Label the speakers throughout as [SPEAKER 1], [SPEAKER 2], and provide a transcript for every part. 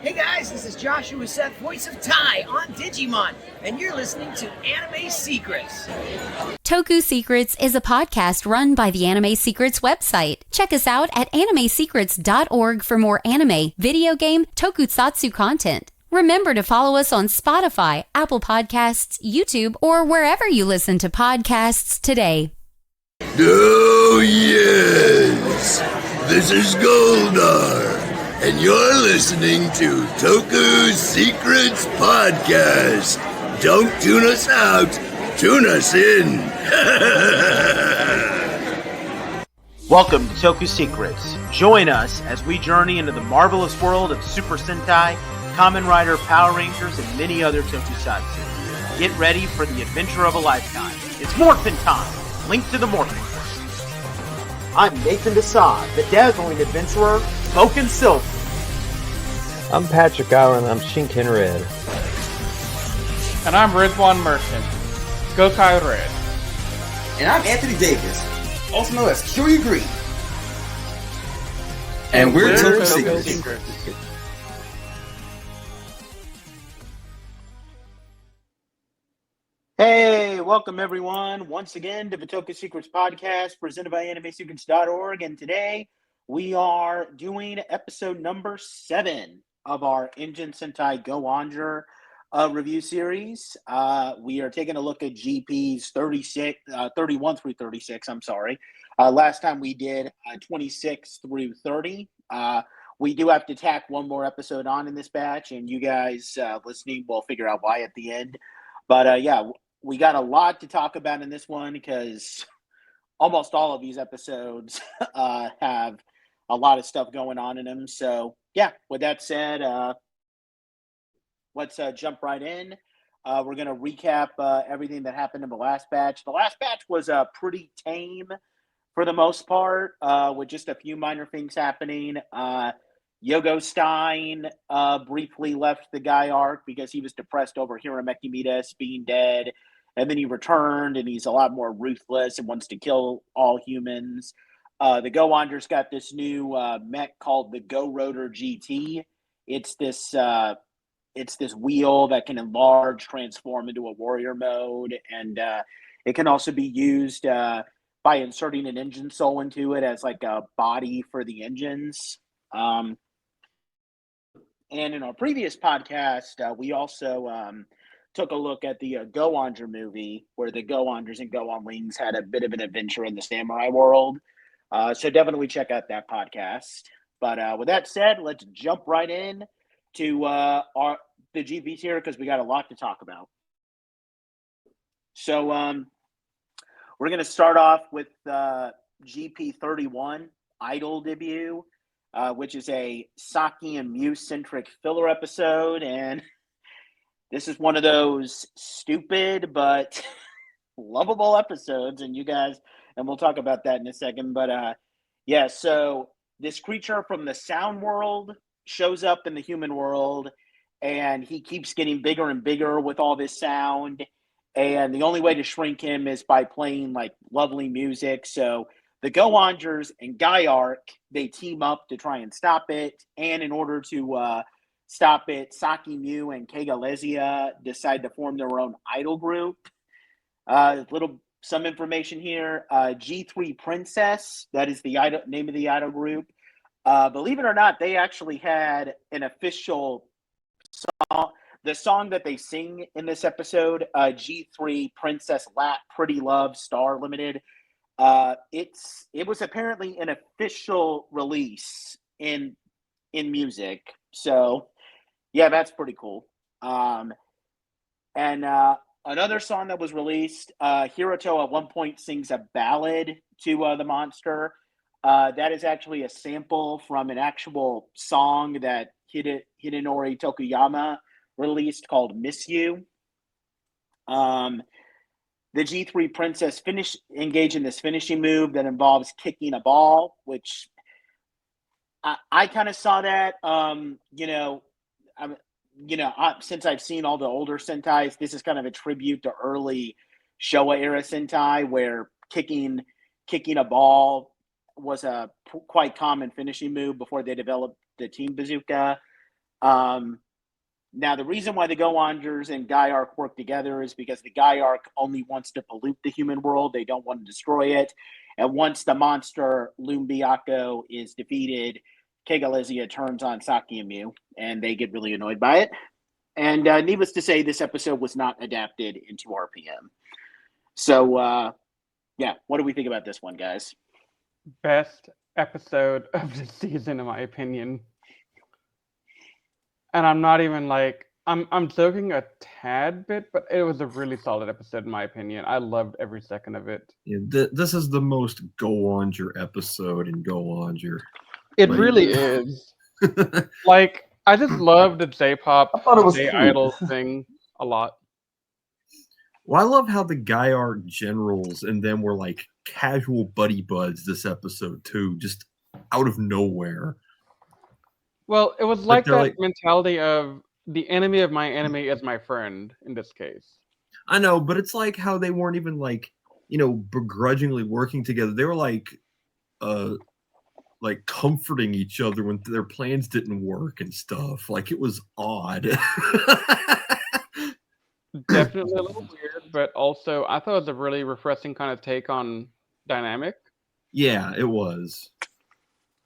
[SPEAKER 1] Hey guys, this is Joshua Seth, voice of Tai on Digimon, and you're listening to Anime Secrets.
[SPEAKER 2] Toku Secrets is a podcast run by the Anime Secrets website. Check us out at animesecrets.org for more anime, video game, tokusatsu content. Remember to follow us on Spotify, Apple Podcasts, YouTube, or wherever you listen to podcasts today.
[SPEAKER 3] Oh yes, this is Goldar, and you're listening to Toku Secrets Podcast. Don't tune us out, tune us in.
[SPEAKER 4] Welcome to Toku Secrets. Join us as we journey into the marvelous world of Super Sentai, Kamen Rider, Power Rangers, and many other tokusatsu. Get ready for the adventure of a lifetime. It's Morphin time! Link to the Morphin. I'm Nathan Desai, the dazzling adventurer, Smokin' Silver.
[SPEAKER 5] I'm Patrick Allen, I'm Shinken Red.
[SPEAKER 6] And I'm Rizwan Merchant, Gokai Red.
[SPEAKER 7] And I'm Anthony Davis, also known as Curie Green. And we're Toku Secrets.
[SPEAKER 4] Hey, welcome everyone once again to the Toku Secrets Podcast presented by animesecrets.org, and today we are doing episode number 7 of our Engine Sentai Go-Onger review series. We are taking a look at GPs 31 through 36, Last time we did 26 through 30. We do have to tack one more episode on in this batch, and you guys listening will figure out why at the end. But we got a lot to talk about in this one because almost all of these episodes have a lot of stuff going on in them. So, yeah, with that said, let's jump right in. We're going to recap everything that happened in the last batch. The last batch was pretty tame for the most part, with just a few minor things happening. Yogo Stein briefly left the Gaiark because he was depressed over Hirameki Midas being dead. And then he returned, and he's a lot more ruthless and wants to kill all humans. The Go-Ongers got this new mech called the Go-Rotor GT. It's this wheel that can enlarge, transform into a warrior mode, and it can also be used by inserting an engine soul into it as like a body for the engines. And in our previous podcast, we also took a look at the Go-Onger movie, where the Go-Ongers and Go-On-Wings had a bit of an adventure in the samurai world. So definitely check out that podcast. But with that said, let's jump right in to the GPs here, because we got a lot to talk about. So we're going to start off with GP 31, Idol debut, which is a Saki and Mew-centric filler episode, and this is one of those stupid but lovable episodes, and we'll talk about that in a second. But so this creature from the sound world shows up in the human world, and he keeps getting bigger and bigger with all this sound. And the only way to shrink him is by playing like lovely music. So the Go-Ongers and Gaiark, they team up to try and stop it. And in order to stop it, Saki, Mew, and Kegalesia decide to form their own idol group. Some information here. G3 Princess, that is the name of the idol group. Believe it or not, they actually had an official song. The song that they sing in this episode, G3 Princess Lat Pretty Love Star Limited, it was apparently an official release in music. So, yeah, that's pretty cool. And another song that was released, Hiroto at one point sings a ballad to the monster. That is actually a sample from an actual song that Hidenori Tokuyama released called Miss You. The G3 Princess engage in this finishing move that involves kicking a ball, which I kind of saw that, since I've seen all the older Sentais, this is kind of a tribute to early Showa era Sentai, where kicking a ball was a quite common finishing move before they developed the Team Bazooka. Now, the reason why the Go-Ongers and Gaiark work together is because the Gaiark only wants to pollute the human world. They don't want to destroy it. And once the monster Lumbiaco is defeated, Kegalizia turns on Saki and Mew, and they get really annoyed by it. And needless to say, this episode was not adapted into RPM. So, yeah, what do we think about this one, guys?
[SPEAKER 6] Best episode of the season, in my opinion. And I'm not even like I'm joking a tad bit, but it was a really solid episode in my opinion. I loved every second of it.
[SPEAKER 8] Yeah, this is the most Go-Onger episode in Go-Onger.
[SPEAKER 6] It really is. Like, I just love the J-pop,
[SPEAKER 7] I thought it was
[SPEAKER 6] J-idol
[SPEAKER 7] cute.
[SPEAKER 6] thing a lot.
[SPEAKER 8] Well, I love how the Gaiark generals and them were like casual buddy buds this episode too, just out of nowhere.
[SPEAKER 6] Well, it was like
[SPEAKER 8] they're
[SPEAKER 6] that
[SPEAKER 8] like-
[SPEAKER 6] mentality of the enemy of my enemy is my friend in this case.
[SPEAKER 8] I know, but it's like how they weren't even like, begrudgingly working together. They were like comforting each other when their plans didn't work and stuff. Like, it was odd.
[SPEAKER 6] Definitely a little weird, but also I thought it was a really refreshing kind of take on dynamic.
[SPEAKER 8] Yeah, it was.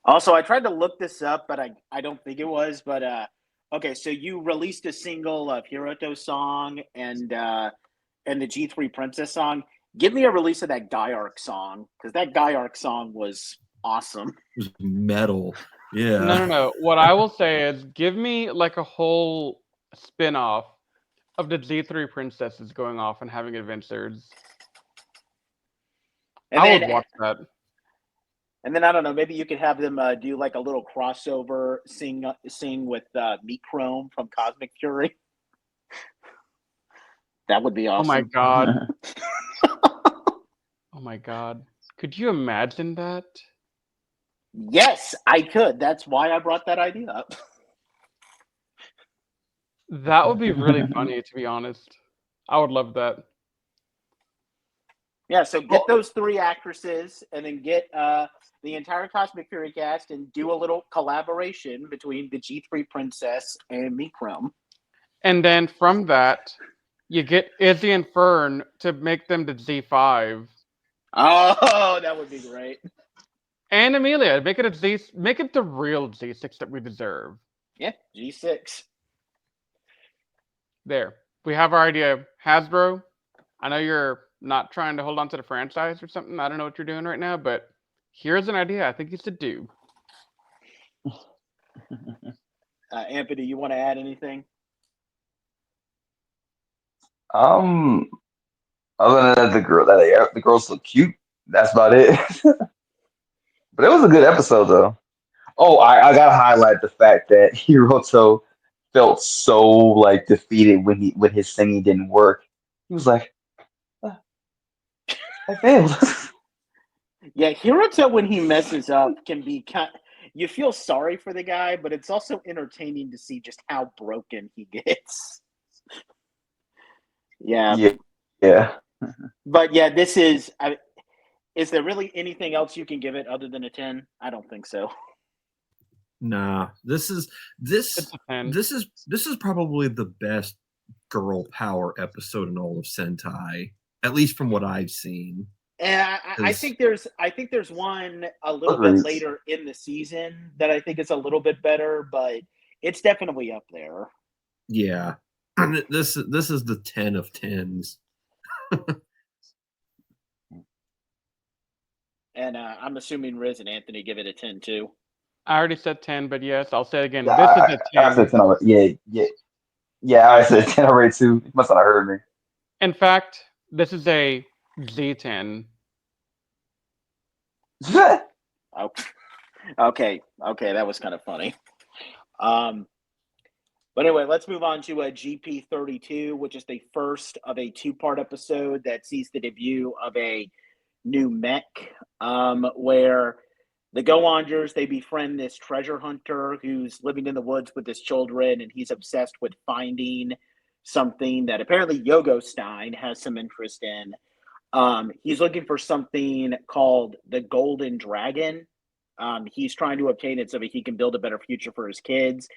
[SPEAKER 4] Also, I tried to look this up, but I don't think it was. But okay, so you released a single of Hiroto's song and the G3 Princess song. Give me a release of that Gaiark song, because that Gaiark song was awesome.
[SPEAKER 8] It was metal. Yeah.
[SPEAKER 6] No. What I will say is give me like a whole spin-off of the G3 princesses going off and having adventures.
[SPEAKER 4] And
[SPEAKER 6] I
[SPEAKER 4] then,
[SPEAKER 6] would watch that.
[SPEAKER 4] And then I don't know, maybe you could have them do like a little crossover, sing with Meat Chrome from Cosmic Fury. That would be awesome.
[SPEAKER 6] Oh my god. Oh my god. Could you imagine that?
[SPEAKER 4] Yes, I could. That's why I brought that idea up.
[SPEAKER 6] That would be really funny, to be honest. I would love that.
[SPEAKER 4] Yeah, so get those three actresses and then get the entire Cosmic Fury cast and do a little collaboration between the G3 Princess and Meat Chrome.
[SPEAKER 6] And then from that, you get Izzy and Fern to make them the Z5.
[SPEAKER 4] Oh, that would be great.
[SPEAKER 6] And Amelia, make it the real Z6 that we deserve.
[SPEAKER 4] Yeah, G6.
[SPEAKER 6] There. We have our idea. Hasbro, I know you're not trying to hold on to the franchise or something. I don't know what you're doing right now, but here's an idea I think you should do.
[SPEAKER 4] Anthony, you want to add anything?
[SPEAKER 7] Other than the girls look cute. That's about it. But it was a good episode, though. Oh, I gotta highlight the fact that Hiroto felt so like defeated when his singing didn't work. He was like, I failed.
[SPEAKER 4] Yeah, Hiroto, when he messes up, can be you feel sorry for the guy, but it's also entertaining to see just how broken he gets. Yeah.
[SPEAKER 7] Yeah.
[SPEAKER 4] But yeah, this is there really anything else you can give it other than a 10? I don't think so.
[SPEAKER 8] Nah, this is probably the best girl power episode in all of Sentai, at least from what I've seen.
[SPEAKER 4] And I think there's one a little bit later in the season that I think is a little bit better, but it's definitely up there.
[SPEAKER 8] Yeah, this is the 10 of 10s.
[SPEAKER 4] And I'm assuming Riz and Anthony give it a 10 too.
[SPEAKER 6] I already said 10, but yes, I'll say it again.
[SPEAKER 7] Yeah,
[SPEAKER 6] This is a 10.
[SPEAKER 7] I said 10 already. Yeah. I said 10 already too. You must not have heard me.
[SPEAKER 6] In fact, this is a Z10.
[SPEAKER 4] Okay, that was kind of funny. But anyway, let's move on to a GP32, which is the first of a two-part episode that sees the debut of a new mech, where the Go-Ongers, they befriend this treasure hunter who's living in the woods with his children, and he's obsessed with finding something that apparently Yogo Stein has some interest in. He's looking for something called the Golden Dragon. He's trying to obtain it so that he can build a better future for his kids.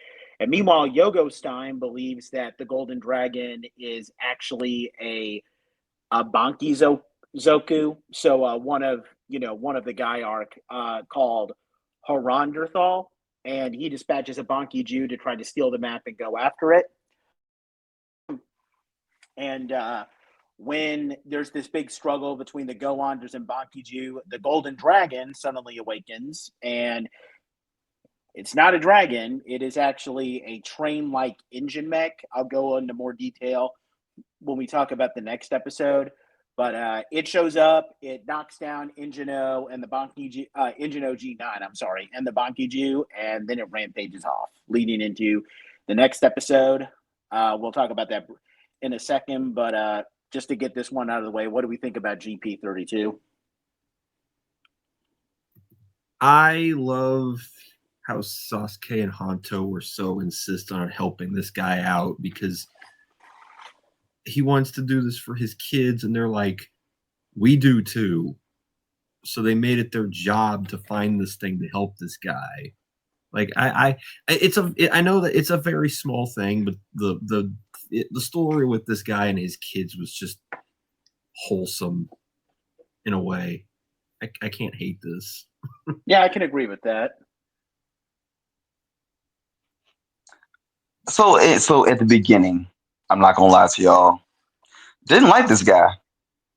[SPEAKER 4] And meanwhile, Yogo Stein believes that the Golden Dragon is actually a Banki Zoku, so one of the Gaiark called Horonderthal, and he dispatches a Banki Jew to try to steal the map and go after it. And when there's this big struggle between the Go-Ongers and Banki Jew, the Golden Dragon suddenly awakens, and it's not a dragon. It is actually a train-like engine mech. I'll go into more detail when we talk about the next episode. But it shows up, it knocks down Engine O and the Banki Engine O G9, and the Banki Jew, and then it rampages off, leading into the next episode. We'll talk about that in a second, but just to get this one out of the way, what do we think about GP32?
[SPEAKER 8] I love how Sasuke and Hanto were so insistent on helping this guy out because he wants to do this for his kids, and they're like, we do too. So they made it their job to find this thing to help this guy. Like I know that it's a very small thing, but the story with this guy and his kids was just wholesome in a way. I can't hate this.
[SPEAKER 4] Yeah, I can agree with that.
[SPEAKER 7] So at the beginning, I'm not gonna lie to y'all, didn't like this guy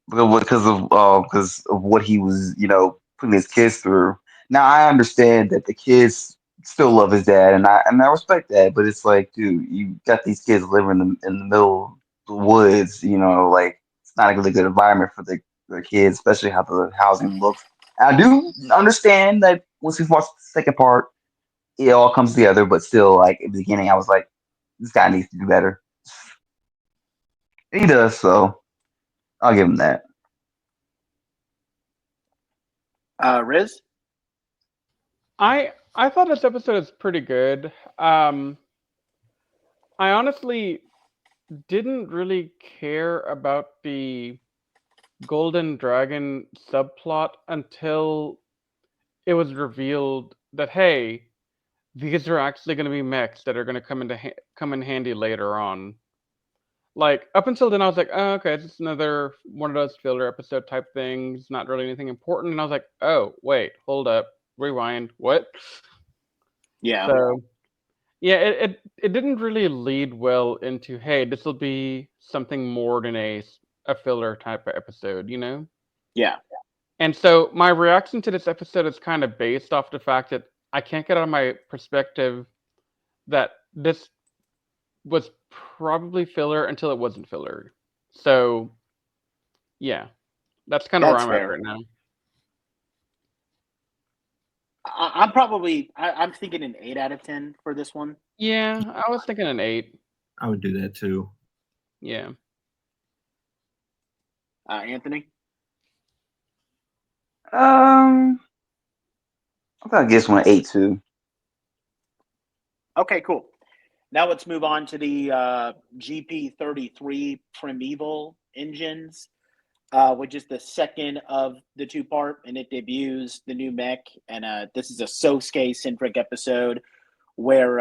[SPEAKER 7] because of what he was, putting his kids through. Now I understand that the kids still love his dad, and I respect that. But it's like, dude, you got these kids living in the middle of the woods. Like it's not a really good environment for the kids, especially how the housing looks. I do understand that once we watch the second part, it all comes together. But still, like at the beginning, I was like, this guy needs to do better. He does, so I'll give him that.
[SPEAKER 4] Riz?
[SPEAKER 6] I thought this episode is pretty good. I honestly didn't really care about the Golden Dragon subplot until it was revealed that, hey, these are actually going to be mechs that are going to come in handy later on. Like, up until then, I was like, oh, okay, it's just another one of those filler episode type things, not really anything important. And I was like, oh, wait, hold up, rewind, what?
[SPEAKER 4] Yeah.
[SPEAKER 6] So, yeah, it didn't really lead well into, hey, this will be something more than a filler type of episode,
[SPEAKER 4] Yeah.
[SPEAKER 6] And so my reaction to this episode is kind of based off the fact that I can't get out of my perspective that this was probably filler until it wasn't filler. So, yeah, that's kind of where
[SPEAKER 4] That's
[SPEAKER 6] I'm
[SPEAKER 4] fair.
[SPEAKER 6] at right now.
[SPEAKER 4] I'm thinking an 8 out of 10 for this one.
[SPEAKER 6] Yeah, I was thinking an 8.
[SPEAKER 8] I would do that too.
[SPEAKER 6] Yeah.
[SPEAKER 4] Anthony?
[SPEAKER 7] I gotta guess one 8 too.
[SPEAKER 4] Okay, cool. Now let's move on to the GP33 Primeval engines, which is the second of the two-part, and it debuts the new mech. And this is a Sosuke-centric episode where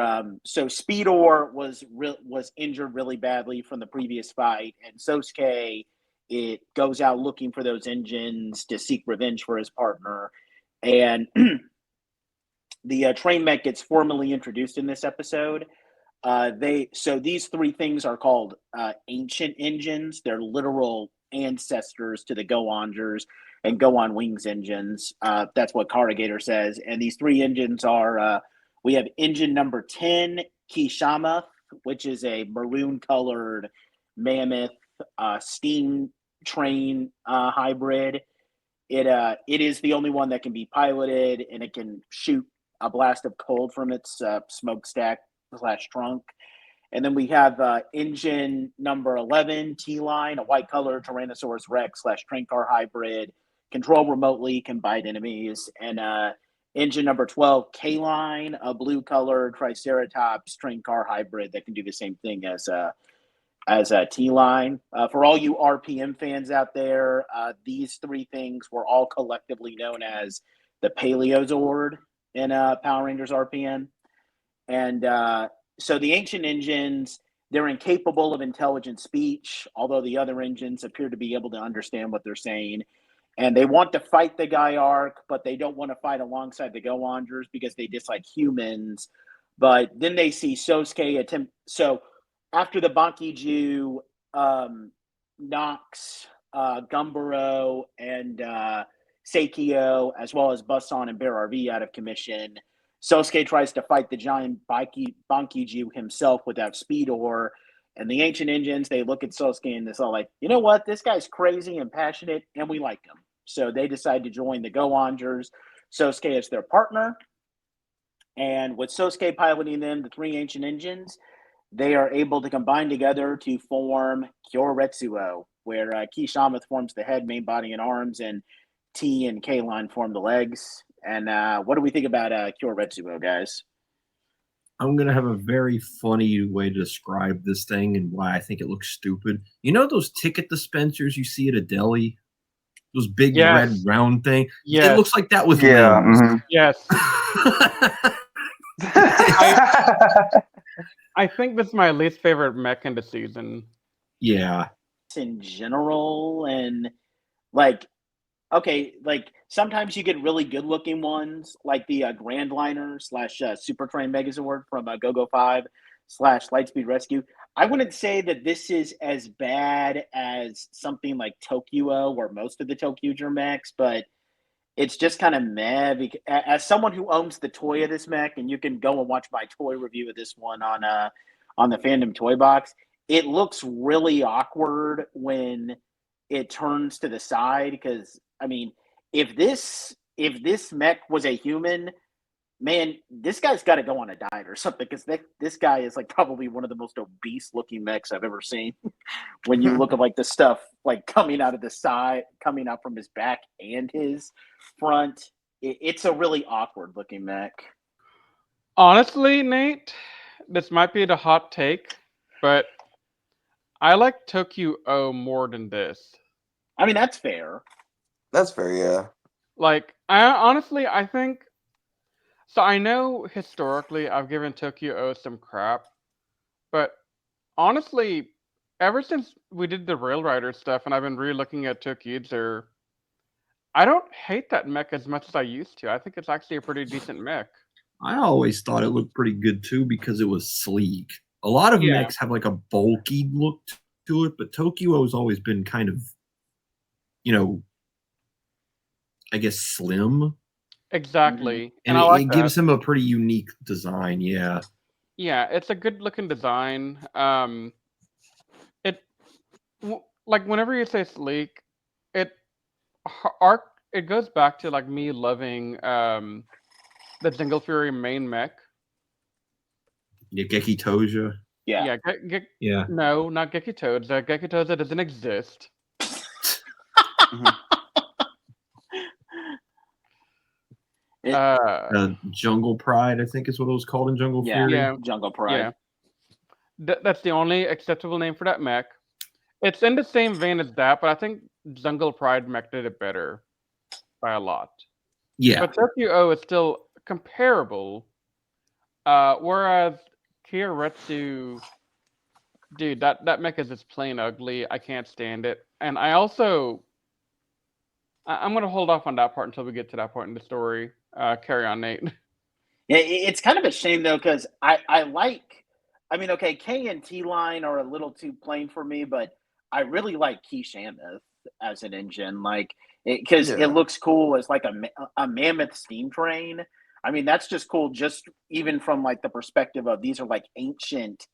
[SPEAKER 4] Speedor was injured really badly from the previous fight, and Sosuke it goes out looking for those engines to seek revenge for his partner, and the train mech gets formally introduced in this episode. These three things are called ancient engines. They're literal ancestors to the Go-Ongers and Go-On-Wings engines. That's what Corrugator says. And these three engines are, we have engine number 10, Kishama, which is a maroon-colored mammoth steam train hybrid. It is the only one that can be piloted, and it can shoot a blast of cold from its smokestack / trunk. And then we have engine number 11, T-Line, a white-colored Tyrannosaurus Rex / train car hybrid, control remotely, can bite enemies. And engine number 12, K-Line, a blue-colored Triceratops train car hybrid that can do the same thing as a T-Line. For all you RPM fans out there, these three things were all collectively known as the Paleozord in Power Rangers RPM. And So the ancient engines, they're incapable of intelligent speech, although the other engines appear to be able to understand what they're saying. And they want to fight the Gaiark, but they don't want to fight alongside the Go-Ongers because they dislike humans. But then they see Sosuke attempt. So after the Bankiju knocks Gumburo and Seikyo, as well as Busan and Bear RV out of commission, Sosuke tries to fight the giant Bankiju himself without speed ore. And the ancient engines, they look at Sosuke and it's all like, you know what? This guy's crazy and passionate, and we like him. So they decide to join the Go-Ongers. Sosuke is their partner. And with Sosuke piloting them, the three ancient engines, they are able to combine together to form Kyoretsuo, where Kishamath forms the head, main body, and arms, and T and K-Line form the legs. And what do we think about Kyoretsuo, guys?
[SPEAKER 8] I'm going to have a very funny way to describe this thing and why I think it looks stupid. You know those ticket dispensers you see at a deli? Those big red round thing?
[SPEAKER 6] Yes.
[SPEAKER 8] It looks like that with
[SPEAKER 7] Yeah.
[SPEAKER 8] limbs.
[SPEAKER 7] Mhm.
[SPEAKER 6] Yes. I think this is my least favorite mech in the season.
[SPEAKER 8] Yeah.
[SPEAKER 4] In general, and like, okay, like sometimes you get really good looking ones, like the Grand Liner / Super Train Megazord from Go-Go 5 / Lightspeed Rescue. I wouldn't say that this is as bad as something like Tokyo or most of the Tokyo mechs, but it's just kind of meh. As someone who owns the toy of this mech, and you can go and watch my toy review of this one on the Fandom Toy Box, it looks really awkward when it turns to the side. Because I mean, if this mech was a human, man, this guy's got to go on a diet or something. Because this guy is like probably one of the most obese looking mechs I've ever seen. When you look at like the stuff like coming out of the side, coming out from his back and his front, it's a really awkward looking mech.
[SPEAKER 6] Honestly, Nate, this might be the hot take, but I like Tokyo O more than this.
[SPEAKER 4] I mean, that's fair.
[SPEAKER 7] That's fair, yeah.
[SPEAKER 6] Like, I think. So I know historically I've given Tokyo O some crap, but honestly, ever since we did the Rail Rider stuff and I've been re-looking at Tokyo, I don't hate that mech as much as I used to. I think it's actually a pretty decent mech.
[SPEAKER 8] I always thought it looked pretty good too because it was sleek. A lot of mechs have like a bulky look to it, but Tokyo has always been kind of, I guess slim.
[SPEAKER 6] Exactly.
[SPEAKER 8] And
[SPEAKER 6] I like
[SPEAKER 8] it gives him a pretty unique design, yeah.
[SPEAKER 6] Yeah, it's a good looking design. Like whenever you say sleek, it goes back to like me loving the Jingle Fury main mech.
[SPEAKER 8] Yeah, Geki Toja.
[SPEAKER 4] Yeah.
[SPEAKER 8] Yeah.
[SPEAKER 6] No, not Geki Toja. Geki Toja doesn't exist.
[SPEAKER 8] Jungle Pride, I think is what it was called in Jungle Fury.
[SPEAKER 6] Yeah,
[SPEAKER 4] Jungle Pride.
[SPEAKER 6] Yeah. That's the only acceptable name for that mech. It's in the same vein as that, but I think Jungle Pride mech did it better by a lot.
[SPEAKER 8] Yeah.
[SPEAKER 6] But Tokyo O is still comparable. Whereas Kyoretsu, dude, that mech is just plain ugly. I can't stand it. And I'm gonna hold off on that part until we get to that point in the story. Carry on, Nate.
[SPEAKER 4] Yeah, it's kind of a shame though, because I like. I mean, okay, K and T line are a little too plain for me, but I really like Kishamath as an engine, like because it looks cool as like a mammoth steam train. I mean, that's just cool, just even from like the perspective of these are like ancient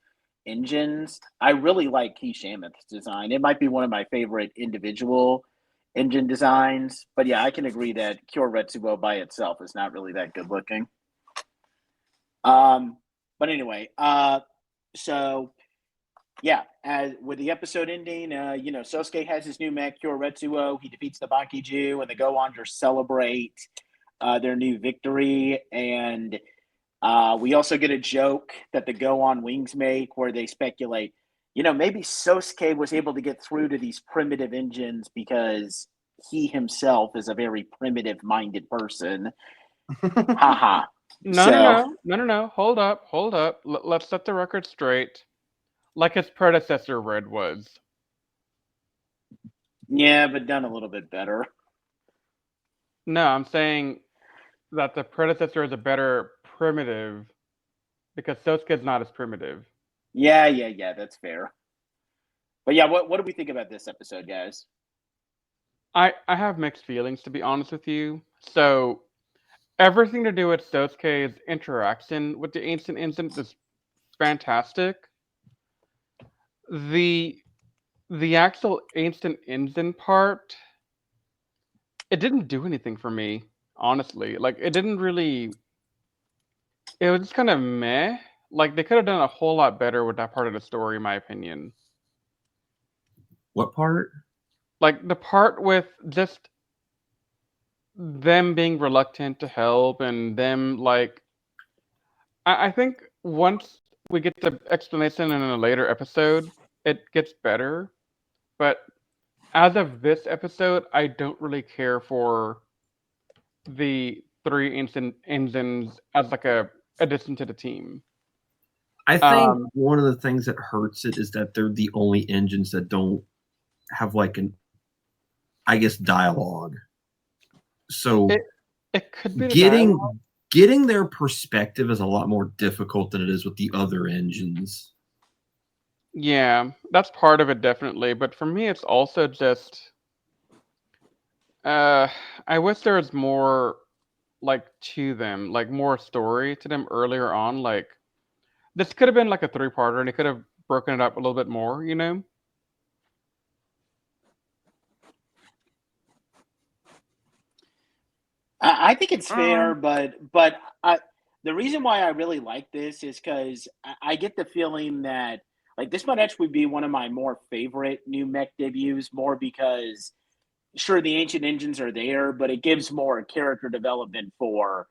[SPEAKER 4] engines. I really like Kishamath's design. It might be one of my favorite individual engine designs, but yeah, I can agree that Kyoretsuo by itself is not really that good looking. But anyway, so yeah, as with the episode ending, Sosuke has his new mech, Kyoretsuo. He defeats the Bankiju, and the Go-Ongers celebrate their new victory. And we also get a joke that the Go-On Wings make where they speculate, maybe Sosuke was able to get through to these primitive engines because he himself is a very primitive-minded person. Haha.
[SPEAKER 6] No. Hold up. Let's set the record straight. Like his predecessor, Red was.
[SPEAKER 4] Yeah, but done a little bit better.
[SPEAKER 6] No, I'm saying that the predecessor is a better primitive because Sosuke's not as primitive.
[SPEAKER 4] Yeah, that's fair. But yeah, what do we think about this episode, guys?
[SPEAKER 6] I have mixed feelings, to be honest with you. So everything to do with Sosuke's interaction with the ancient incident is fantastic. The actual ancient incident part, it didn't do anything for me, honestly. Like it didn't really. It was just kind of meh. Like they could have done a whole lot better with that part of the story, in my opinion.
[SPEAKER 8] What part?
[SPEAKER 6] Like the part with just them being reluctant to help and them like I think once we get the explanation in a later episode, it gets better. But as of this episode, I don't really care for the three ancient engines as like a addition to the team.
[SPEAKER 8] I think one of the things that hurts it is that they're the only engines that don't have like an, I guess, dialogue. So
[SPEAKER 6] it could be
[SPEAKER 8] getting their perspective is a lot more difficult than it is with the other engines.
[SPEAKER 6] Yeah, that's part of it definitely, but for me it's also just I wish there was more like to them, like more story to them earlier on. Like this could have been like a three-parter and it could have broken it up a little bit more, you know?
[SPEAKER 4] I think it's fair, but the reason why I really like this is because I get the feeling that like this might actually be one of my more favorite new mech debuts, more because sure the ancient engines are there, but it gives more character development for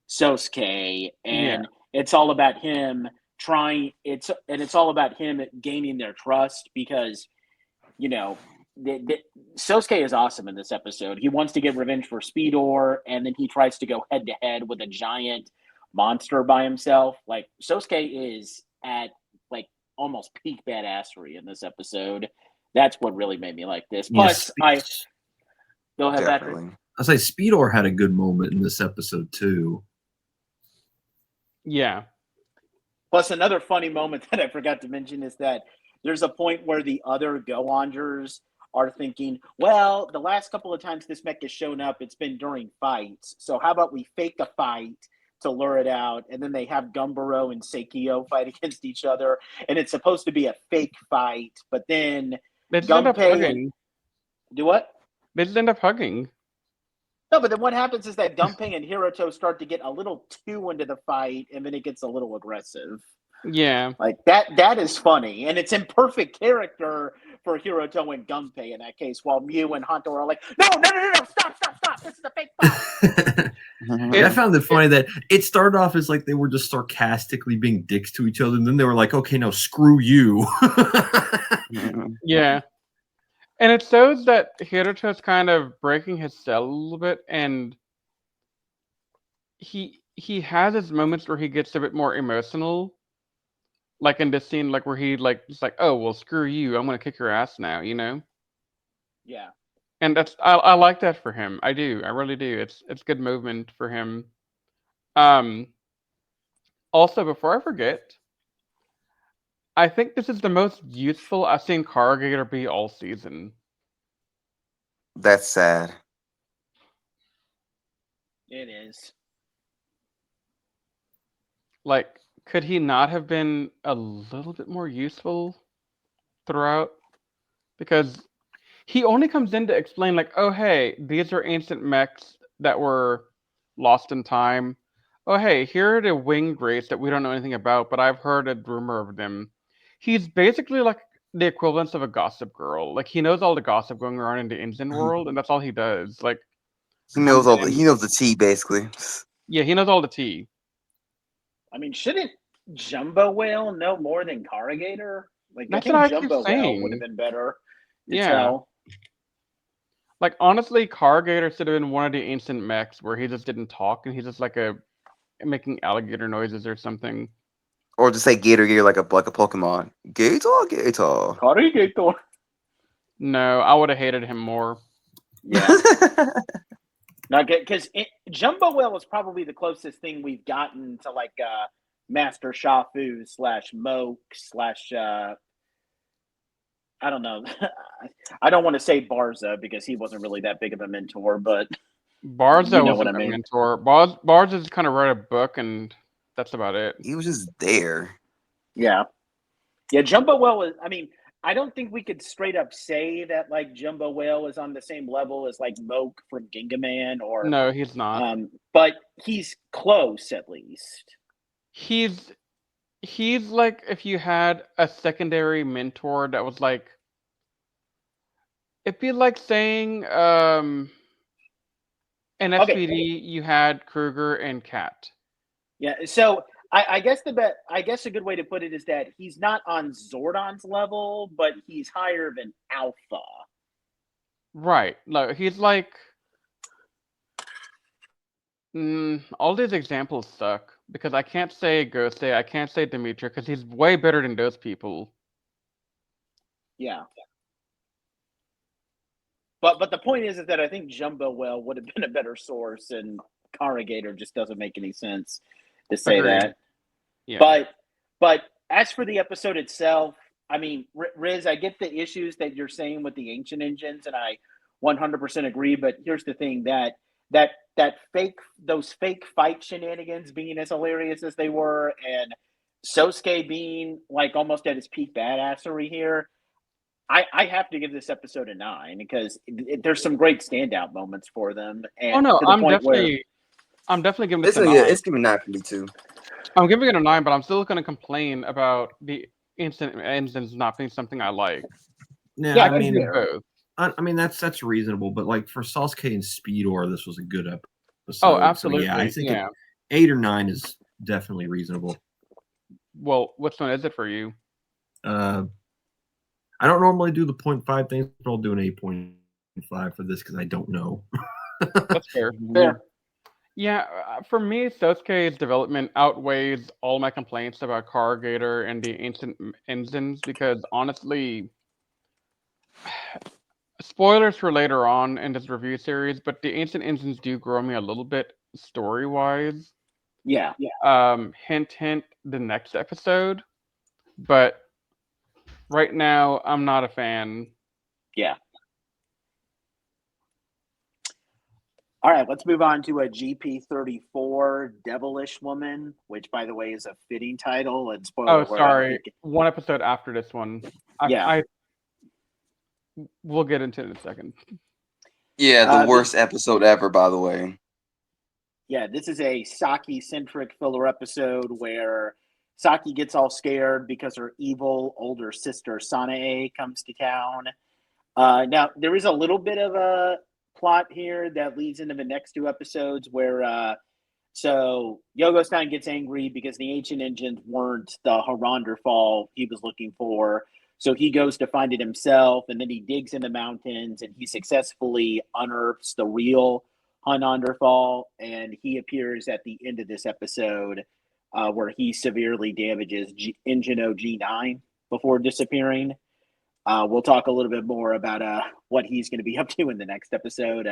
[SPEAKER 4] Sosuke, and it's all about him it's all about him gaining their trust because you know Sosuke is awesome in this episode. He wants to get revenge for Speedor, and then he tries to go head to head with a giant monster by himself. Like Sosuke is at like almost peak badassery in this episode. That's what really made me like this. Plus, go ahead, Patrick.
[SPEAKER 8] I say Speedor had a good moment in this episode too.
[SPEAKER 6] Yeah.
[SPEAKER 4] Plus, another funny moment that I forgot to mention is that there's a point where the other Go-Ongers are thinking, well, the last couple of times this mech has shown up, it's been during fights. So how about we fake a fight to lure it out? And then they have Gumbaro and Seikyo fight against each other. And it's supposed to be a fake fight. But then
[SPEAKER 6] they just end up hugging.
[SPEAKER 4] Do what?
[SPEAKER 6] They just end up hugging.
[SPEAKER 4] No, but then what happens is that Gunpei and Hiroto start to get a little too into the fight, and then it gets a little aggressive.
[SPEAKER 6] Yeah.
[SPEAKER 4] Like that is funny, and it's in perfect character for Hiroto and Gunpei in that case, while Mew and Hanto are like, no, stop, this is a fake fight.
[SPEAKER 8] I found it funny that it started off as like they were just sarcastically being dicks to each other, and then they were like, okay, no, screw you.
[SPEAKER 6] Yeah. And it shows that Hiroto's kind of breaking his shell a little bit, and he has his moments where he gets a bit more emotional. Like in this scene, like where he like just like, oh well, screw you, I'm gonna kick your ass now, you know?
[SPEAKER 4] Yeah.
[SPEAKER 6] And that's I like that for him. I do, I really do. It's good movement for him. Also, before I forget, I think this is the most useful I've seen Corrugator be all season.
[SPEAKER 9] That's sad.
[SPEAKER 4] It is.
[SPEAKER 6] Like, could he not have been a little bit more useful throughout? Because he only comes in to explain, like, oh, hey, these are ancient mechs that were lost in time. Oh, hey, here are the winged race that we don't know anything about, but I've heard a rumor of them. He's basically like the equivalence of a gossip girl. Like, he knows all the gossip going on in the engine world, and that's all he does. Like,
[SPEAKER 9] he knows he knows the tea, basically.
[SPEAKER 6] Yeah, he knows all the tea.
[SPEAKER 4] I mean, shouldn't Jumbo Whale know more than Corrugator? Like,
[SPEAKER 6] that's
[SPEAKER 4] I
[SPEAKER 6] what I
[SPEAKER 4] think Jumbo
[SPEAKER 6] keep saying.
[SPEAKER 4] Whale would have been better.
[SPEAKER 6] Yeah. Like, honestly, Corrugator should have been one of the ancient mechs where he just didn't talk and he's just like a making alligator noises or something.
[SPEAKER 9] Or just say Gator Gator like a Pokemon. Gator Gator.
[SPEAKER 4] Gator.
[SPEAKER 6] No, I would have hated him more.
[SPEAKER 4] Yeah. Not good, because Jumbo Whale is probably the closest thing we've gotten to like Master Shafu / Moke / I don't know. I don't want to say Barza because he wasn't really that big of a mentor, but
[SPEAKER 6] Barza
[SPEAKER 4] you know
[SPEAKER 6] wasn't
[SPEAKER 4] what I mean.
[SPEAKER 6] a mentor. Barza just kind of read a book and that's about it.
[SPEAKER 9] He was just there.
[SPEAKER 4] Yeah. Jumbo Whale was. I mean, I don't think we could straight up say that like Jumbo Whale is on the same level as like Moke from Gingaman or
[SPEAKER 6] No, he's not.
[SPEAKER 4] But he's close at least.
[SPEAKER 6] He's like if you had a secondary mentor that was like, it'd be like saying in SPD you had Kruger and Cat.
[SPEAKER 4] Yeah, so I guess a good way to put it is that he's not on Zordon's level, but he's higher than Alpha.
[SPEAKER 6] Right. Like he's like all these examples suck because I can't say Gose, I can't say Dimitri because he's way better than those people.
[SPEAKER 4] Yeah. But the point is that I think Jumbo Whale would have been a better source, and Corrugator just doesn't make any sense to say that.
[SPEAKER 6] Yeah.
[SPEAKER 4] But as for the episode itself, I mean, Riz, I get the issues that you're saying with the ancient engines, and I 100% agree. But here's the thing: those fake fight shenanigans being as hilarious as they were, and Sosuke being like almost at his peak badassery here. I have to give this episode a 9 because there's some great standout moments for them. And
[SPEAKER 6] I'm definitely giving this a 9.
[SPEAKER 9] It's giving 9 for me too.
[SPEAKER 6] I'm giving it a 9, but I'm still going to complain about the instant engines not being something I like.
[SPEAKER 8] Yeah, I mean,
[SPEAKER 6] both.
[SPEAKER 8] I mean that's reasonable, but like for Sasuke and Speedor, this was a good episode.
[SPEAKER 6] Oh, absolutely.
[SPEAKER 8] So, yeah, I think 8 or 9 is definitely reasonable.
[SPEAKER 6] Well, which one is it for you?
[SPEAKER 8] I don't normally do the 0.5 things, but I'll do an 8.5 for this because I don't know.
[SPEAKER 6] That's fair.
[SPEAKER 4] Fair.
[SPEAKER 6] Yeah, for me, Sosuke's development outweighs all my complaints about Corrugator and the ancient engines because honestly, spoilers for later on in this review series, but the ancient engines do grow me a little bit story-wise.
[SPEAKER 4] Yeah.
[SPEAKER 6] Hint, hint, the next episode. But right now, I'm not a fan.
[SPEAKER 4] Yeah. All right, let's move on to a GP34, Devilish Woman, which, by the way, is a fitting title. And spoiler alert,
[SPEAKER 6] sorry. One episode after this one. We'll get into it in a second.
[SPEAKER 9] Yeah, the worst episode ever, by the way.
[SPEAKER 4] Yeah, this is a Saki-centric filler episode where Saki gets all scared because her evil older sister, Sanae, comes to town. Now, there is a little bit of a plot here that leads into the next 2 episodes where so Yogo-san gets angry because the ancient engines weren't the Haranderfall he was looking for. So he goes to find it himself, and then he digs in the mountains, and he successfully unearths the real Hananderfall, and he appears at the end of this episode where he severely damages Engine G9 before disappearing. We'll talk a little bit more about what he's going to be up to in the next episode.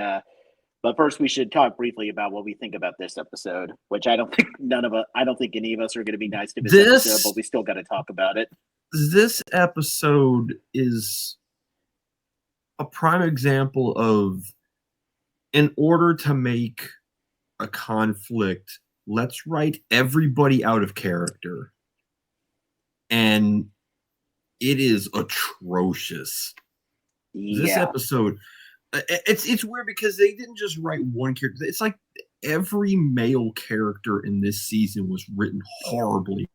[SPEAKER 4] But first, we should talk briefly about what we think about this episode, which I don't think any of us are going to be nice to this episode, but we still got to talk about it.
[SPEAKER 8] This episode is a prime example of, in order to make a conflict, let's write everybody out of character. And it is atrocious.
[SPEAKER 4] Yeah.
[SPEAKER 8] This episode, it's weird because they didn't just write one character. It's like every male character in this season was written horribly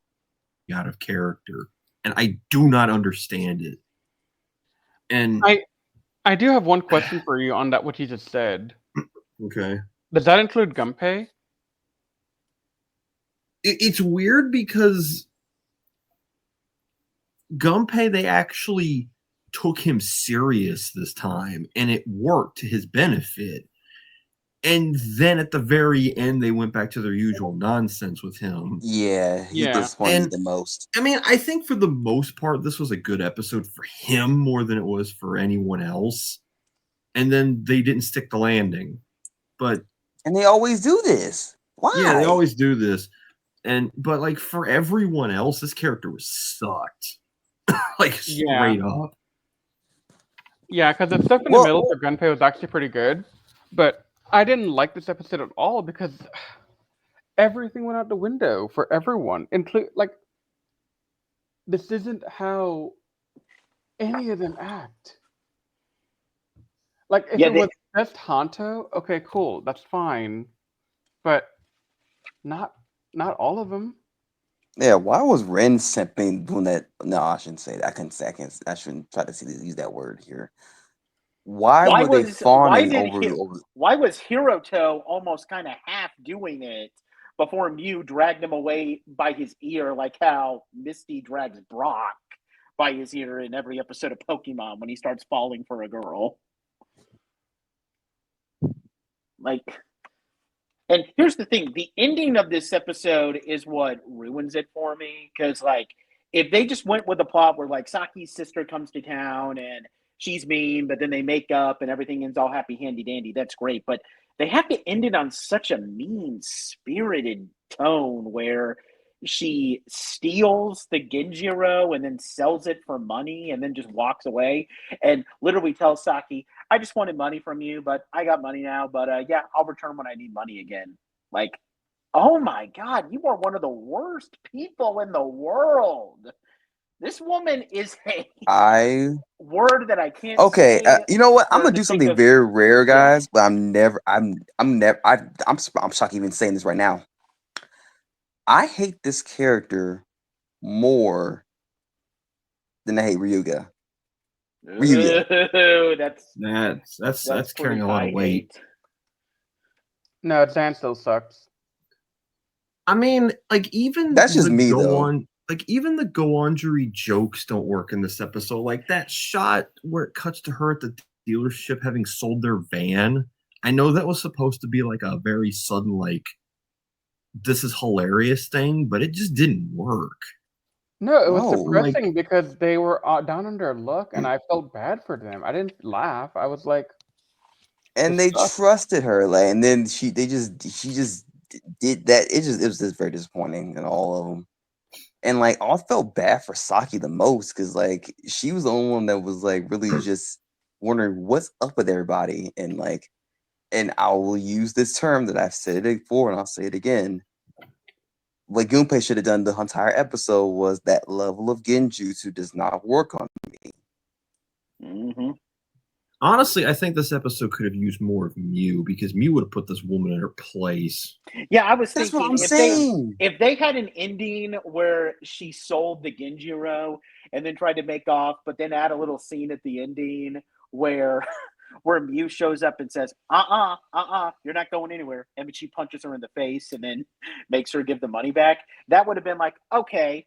[SPEAKER 8] out of character. And I do not understand it. And
[SPEAKER 6] I do have one question for you on that, what you just said.
[SPEAKER 8] Okay.
[SPEAKER 6] Does that include Gunpei?
[SPEAKER 8] It's weird because Gunpei, they actually took him serious this time, and it worked to his benefit. And then at the very end, they went back to their usual nonsense with him.
[SPEAKER 9] Yeah, he
[SPEAKER 6] Yeah.
[SPEAKER 9] disappointed me
[SPEAKER 8] And-
[SPEAKER 9] the most.
[SPEAKER 8] I mean, I think for the most part, this was a good episode for him more than it was for anyone else. And then they didn't stick the landing. But
[SPEAKER 9] And they always do this. Why?
[SPEAKER 8] yeah, they always do this. But like for everyone else, this character was sucked. Like straight up.
[SPEAKER 6] Yeah, because the stuff in the middle for Gunpei was actually pretty good, but I didn't like this episode at all because everything went out the window for everyone. Like, this isn't how any of them act. Like, if it was just Hanto, okay, cool, that's fine, but not all of them.
[SPEAKER 9] Yeah, why was Ren simping doing that? No, I shouldn't say that. I shouldn't try to use that word here. Why were they fawning over?
[SPEAKER 4] Why was Hiroto almost kind of half doing it before Mew dragged him away by his ear, like how Misty drags Brock by his ear in every episode of Pokemon when he starts falling for a girl? Like, and here's the thing, the ending of this episode is what ruins it for me, because like if they just went with a plot where like Saki's sister comes to town and she's mean, but then they make up and everything ends all happy handy dandy, that's great, but they have to end it on such a mean spirited tone where she steals the Genjiro and then sells it for money and then just walks away and literally tells Saki, I just wanted money from you, but I got money now, but yeah, I'll return when I need money again. Like, oh my God, you are one of the worst people in the world. This woman is a word that I can't say.
[SPEAKER 9] You know what? I'm gonna do something very rare, guys, but I'm shocked even saying this right now. I hate this character more than I hate Ryuga.
[SPEAKER 4] Ooh,
[SPEAKER 8] that's carrying a lot of weight.
[SPEAKER 6] No, Dan still sucks.
[SPEAKER 8] I mean, like even
[SPEAKER 9] that's just me though.
[SPEAKER 8] Like even the Go-Ongery jokes don't work in this episode. Like that shot where it cuts to her at the dealership having sold their van. I know that was supposed to be like a very sudden, like this is hilarious thing, but it just didn't work.
[SPEAKER 6] No, it was depressing because they were down on their luck, and I felt bad for them. I didn't laugh. I was like,
[SPEAKER 9] and they trusted her, like, and then she just did that. It was just very disappointing in all of them. And like, I felt bad for Saki the most because like she was the only one that was like really just wondering what's up with everybody, and like, and I will use this term that I've said it before, and I'll say it again. What Gunpei should have done the entire episode was that level of genjutsu does not work on me.
[SPEAKER 4] Mm-hmm.
[SPEAKER 8] Honestly, I think this episode could have used more of Mew because Mew would have put this woman in her place.
[SPEAKER 4] Yeah, I was
[SPEAKER 9] That's
[SPEAKER 4] thinking
[SPEAKER 9] what I'm saying.
[SPEAKER 4] if they had an ending where she sold the Genjiro and then tried to make off, but then add a little scene at the ending where Mew shows up and says, you're not going anywhere. And she punches her in the face and then makes her give the money back. That would have been like, okay,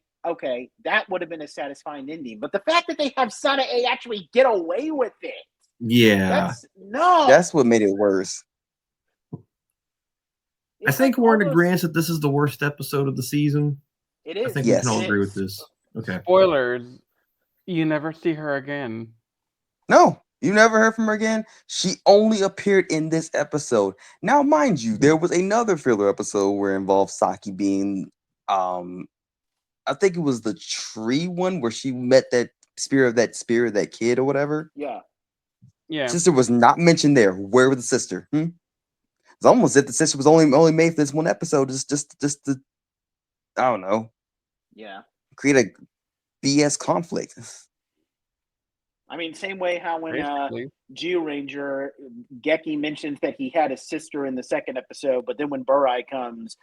[SPEAKER 4] that would have been a satisfying ending. But the fact that they have Sanae actually get away with it.
[SPEAKER 8] Yeah.
[SPEAKER 9] That's what made it worse.
[SPEAKER 8] I think we're in agreement that this is the worst episode of the season.
[SPEAKER 4] It is.
[SPEAKER 8] I think we can all agree with this. Okay.
[SPEAKER 6] Spoilers. You never see her again.
[SPEAKER 9] No. You never heard from her again? She only appeared in this episode. Now, mind you, there was another filler episode where it involved Saki being, I think it was the tree one where she met that that kid or whatever.
[SPEAKER 4] Yeah.
[SPEAKER 6] Yeah.
[SPEAKER 9] Sister was not mentioned there. Where was the sister? It's almost as if the sister was only made for this one episode. Just to, I don't know.
[SPEAKER 4] Yeah.
[SPEAKER 9] Create a BS conflict.
[SPEAKER 4] I mean, same way how when Geo-Ranger, Geki mentions that he had a sister in the second episode, but then when Burai comes,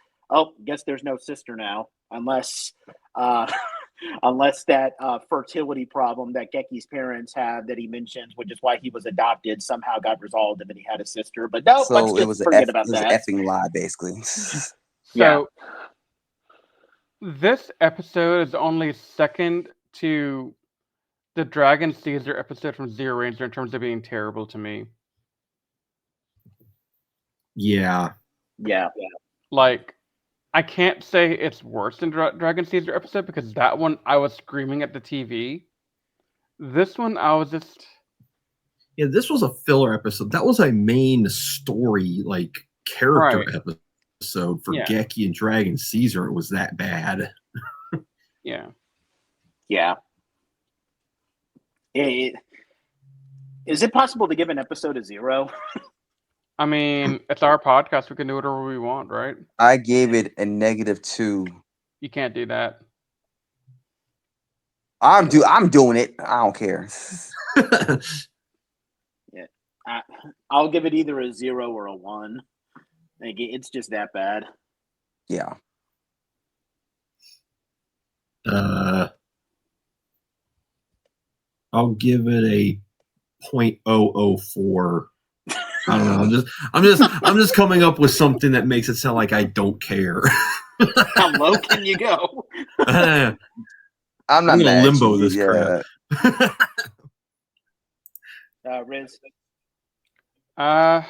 [SPEAKER 4] guess there's no sister now, unless that fertility problem that Geki's parents have that he mentions, which is why he was adopted, somehow got resolved and then he had a sister. But no,
[SPEAKER 9] so
[SPEAKER 4] let's just forget about that.
[SPEAKER 9] It was an effing lie, basically.
[SPEAKER 6] So this episode is only second to the Dragon Caesar episode from Zero Ranger in terms of being terrible to me.
[SPEAKER 8] Yeah.
[SPEAKER 4] Yeah.
[SPEAKER 6] Like, I can't say it's worse than Dragon Caesar episode because that one I was screaming at the TV. This one I was just
[SPEAKER 8] Yeah, this was a filler episode. That was a main story, like character
[SPEAKER 6] Right.
[SPEAKER 8] episode for
[SPEAKER 6] Yeah.
[SPEAKER 8] Geki and Dragon Caesar. It was that bad.
[SPEAKER 6] Yeah.
[SPEAKER 4] Yeah. Is it possible to give an episode a 0?
[SPEAKER 6] I mean, it's our podcast. We can do whatever we want, right?
[SPEAKER 9] I gave it a -2.
[SPEAKER 6] You can't do that.
[SPEAKER 9] I'm doing it. I don't care.
[SPEAKER 4] I'll give it either a 0 or a 1. Like, it's just that bad.
[SPEAKER 9] Yeah.
[SPEAKER 8] I'll give it a 0.004. I don't know. I'm just coming up with something that makes it sound like I don't care.
[SPEAKER 4] How low can you go?
[SPEAKER 9] I'm
[SPEAKER 8] gonna
[SPEAKER 9] not mad at
[SPEAKER 8] limbo
[SPEAKER 9] you,
[SPEAKER 8] this crap.
[SPEAKER 4] Riz?
[SPEAKER 6] I'm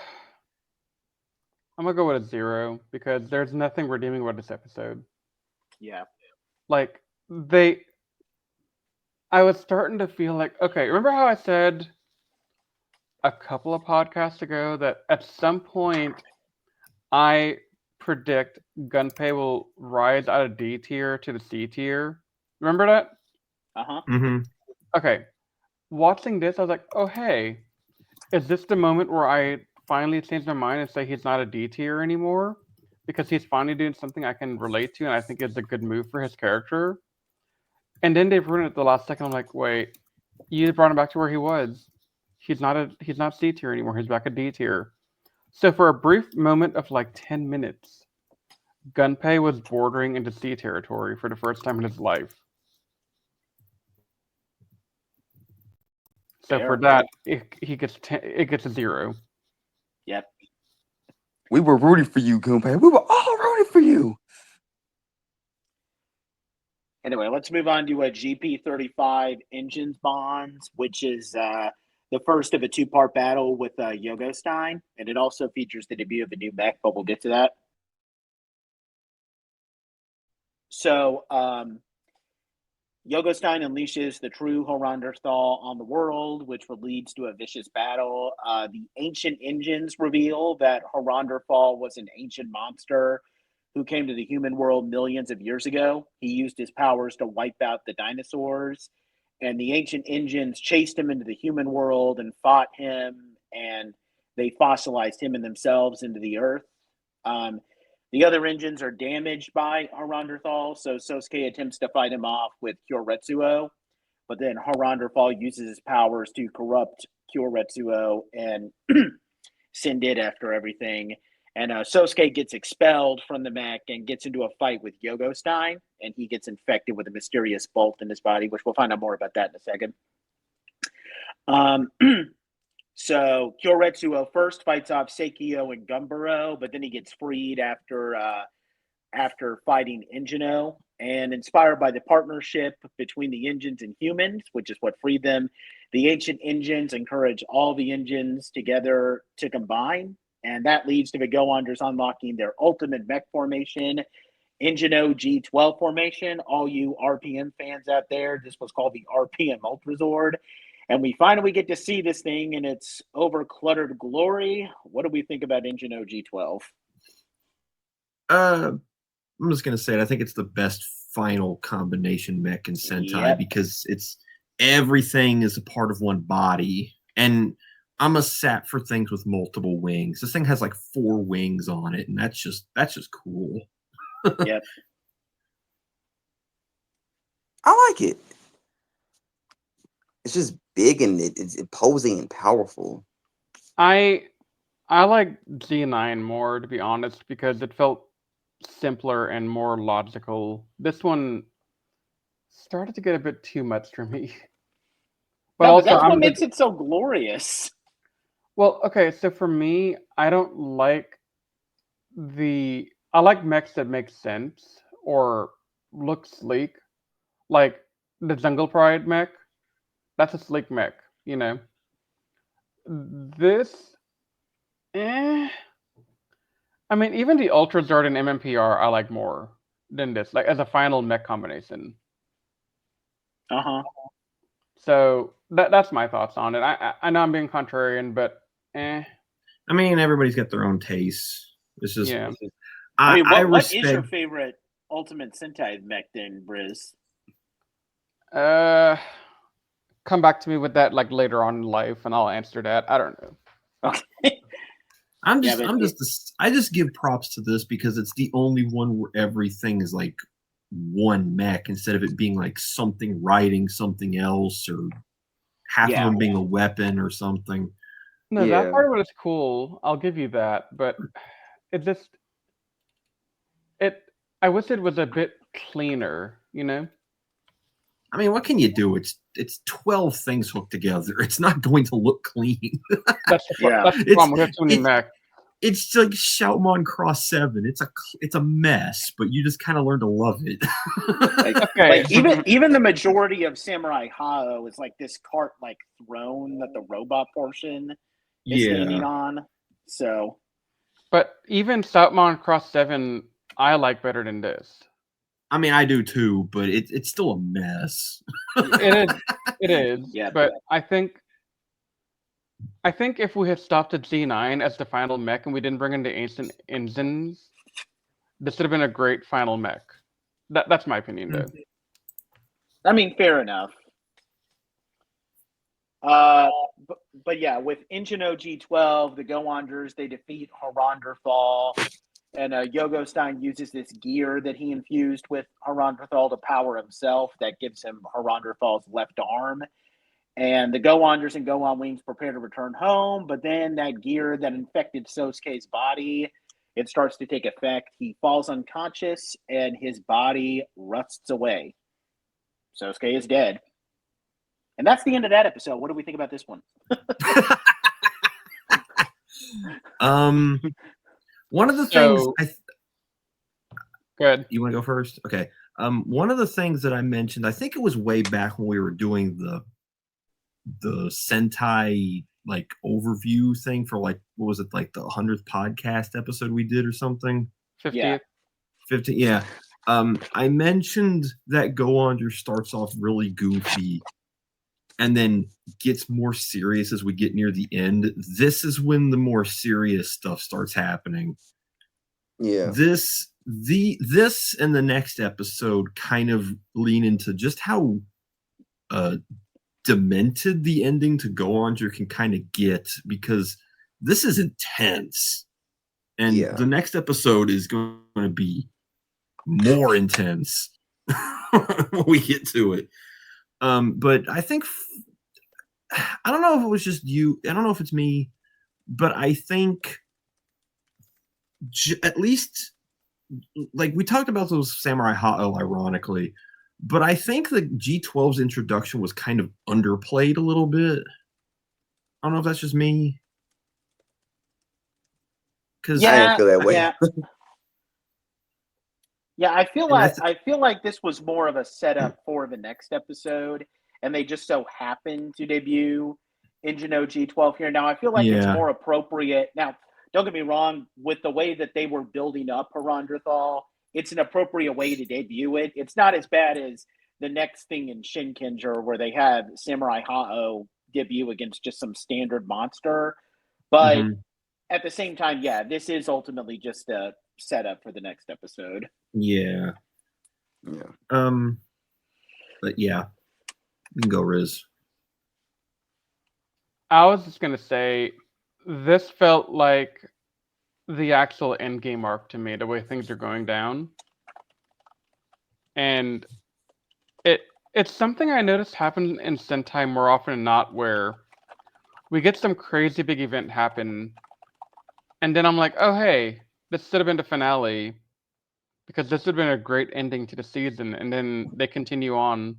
[SPEAKER 6] gonna go with a 0 because there's nothing redeeming about this episode.
[SPEAKER 4] Yeah.
[SPEAKER 6] Like, I was starting to feel like, okay, remember how I said a couple of podcasts ago that at some point I predict Gunpei will rise out of D tier to the C tier? Remember that?
[SPEAKER 4] Uh-huh.
[SPEAKER 8] Mm-hmm.
[SPEAKER 6] Okay. Watching this, I was like, oh, hey, is this the moment where I finally change my mind and say he's not a D tier anymore? Because he's finally doing something I can relate to and I think is a good move for his character. And then they ruined it at the last second. I'm like, wait, you brought him back to where he was. He's not C tier anymore. He's back at D tier. So for a brief moment of like 10 minutes, Gunpei was bordering into C territory for the first time in his life. So
[SPEAKER 4] Fair.
[SPEAKER 6] for that, it gets a 0.
[SPEAKER 4] Yep.
[SPEAKER 9] We were rooting for you, Gunpei. We were all rooting for you.
[SPEAKER 4] Anyway, let's move on to a GP35 Engines Bonds, which is the first of a 2-part battle with Yogostein, and it also features the debut of a new mech, but we'll get to that. So, Yogostein unleashes the true Horanderthal on the world, which leads to a vicious battle. The ancient engines reveal that Horanderthal was an ancient monster who came to the human world millions of years ago. He used his powers to wipe out the dinosaurs, and the ancient engines chased him into the human world and fought him, and they fossilized him and themselves into the earth. The other engines are damaged by Horanderthal, so Sosuke attempts to fight him off with Kyoretsuo, but then Horanderthal uses his powers to corrupt Kyoretsuo and send it after everything. And Sosuke gets expelled from the mech and gets into a fight with Yogostein, and he gets infected with a mysterious bolt in his body, which we'll find out more about that in a second. So Kyoretsuo first fights off Seikyo and Gumburo, but then he gets freed after fighting Engino. And inspired by the partnership between the engines and humans, which is what freed them, the ancient engines encourage all the engines together to combine. And that leads to the Go-Ongers unlocking their ultimate mech formation, Engino G12 formation. All you RPM fans out there, this was called the RPM Ultrazord. And we finally get to see this thing in its over-cluttered glory. What do we think about Engino G12?
[SPEAKER 8] I'm just gonna say it. I think it's the best final combination mech in Sentai because it's everything is a part of one body. And I'm a sap for things with multiple wings. This thing has like 4 wings on it, and that's just cool.
[SPEAKER 4] Yep.
[SPEAKER 9] I like it. It's just big and it's imposing and powerful.
[SPEAKER 6] I like G9 more, to be honest, because it felt simpler and more logical. This one started to get a bit too much for me.
[SPEAKER 4] But that's what makes it so glorious.
[SPEAKER 6] Well, okay, so for me, I don't like I like mechs that make sense or look sleek. Like the Jungle Pride mech, that's a sleek mech, you know. This, I mean, even the Ultra Zord and MMPR I like more than this, like as a final mech combination. So that's my thoughts on it. I know I'm being contrarian, but
[SPEAKER 8] I mean, everybody's got their own tastes. It's just,
[SPEAKER 6] yeah.
[SPEAKER 4] I mean,
[SPEAKER 8] I
[SPEAKER 4] what is your
[SPEAKER 8] respect.
[SPEAKER 4] favorite Ultimate Sentai mech then, Briz?
[SPEAKER 6] Come back to me with that like later on in life, and I'll answer that. I don't know.
[SPEAKER 4] Okay.
[SPEAKER 8] I just give props to this because it's the only one where everything is like one mech instead of it being like something riding something else or half of them being a weapon or something.
[SPEAKER 6] No, that part of it is cool. I'll give you that, but it just I wish it was a bit cleaner, you know?
[SPEAKER 8] I mean, what can you do? It's 12 things hooked together. It's not going to look clean.
[SPEAKER 6] That's the problem. We have too many mech.
[SPEAKER 8] It's like Shoutmon Cross 7. It's a mess, but you just kind of learn to love it.
[SPEAKER 4] Like even the majority of Samurai Hao is like this cart like throne that the robot portion is standing on. So,
[SPEAKER 6] but even Stoutmon Cross 7 I like better than this.
[SPEAKER 8] I mean, I do too, but it's still a mess.
[SPEAKER 6] It is.
[SPEAKER 4] Yeah,
[SPEAKER 6] but I think if we had stopped at Z9 as the final mech and we didn't bring in the ancient engines, this would have been a great final mech. That's my opinion, though.
[SPEAKER 4] I mean, fair enough. But yeah, with Engine OG-12, the Go-Ongers, they defeat Haranderthal, and Yogo-Stein uses this gear that he infused with Haranderthal to power himself that gives him Haranderthal's left arm. And the Go-Ongers and Go-On-Wings prepare to return home, but then that gear that infected Sosuke's body, it starts to take effect. He falls unconscious, and his body rusts away. Sosuke is dead. And that's the end of that episode. What do we think about this one?
[SPEAKER 8] One of the things
[SPEAKER 6] good.
[SPEAKER 8] You want to go first? Okay. One of the things that I mentioned, I think it was way back when we were doing the Sentai like overview thing for like, what was it, like the 100th podcast episode we did or something?
[SPEAKER 6] 50th. Yeah.
[SPEAKER 8] 50, yeah. I mentioned that Go-Onger starts off really goofy and then gets more serious as we get near the end. This is when the more serious stuff starts happening.
[SPEAKER 9] Yeah.
[SPEAKER 8] This and the next episode kind of lean into just how demented the ending to Go-Onger can kind of get, because this is intense. And the next episode is going to be more intense when we get to it. But I think, I don't know if it was just you, I don't know if it's me, but I think at least, like we talked about those Samurai Hao ironically, but I think the G12's introduction was kind of underplayed a little bit. I don't know if that's just me. Because
[SPEAKER 9] I didn't feel that way.
[SPEAKER 4] Yeah, I feel like this was more of a setup for the next episode, and they just so happened to debut Engine OG-12 here. Now I feel like it's more appropriate. Now, don't get me wrong, with the way that they were building up Haranderthal, it's an appropriate way to debut it. It's not as bad as the next thing in Shinkenger where they had Samurai Hao debut against just some standard monster. But at the same time, yeah, this is ultimately just a setup for the next episode.
[SPEAKER 8] Yeah. But yeah, you can go, Riz.
[SPEAKER 6] I was just gonna say, this felt like the actual endgame arc to me, the way things are going down. And it's something I noticed happen in Sentai more often than not, where we get some crazy big event happen, and then I'm like, oh hey, this should have been the finale, because this would have been a great ending to the season, and then they continue on.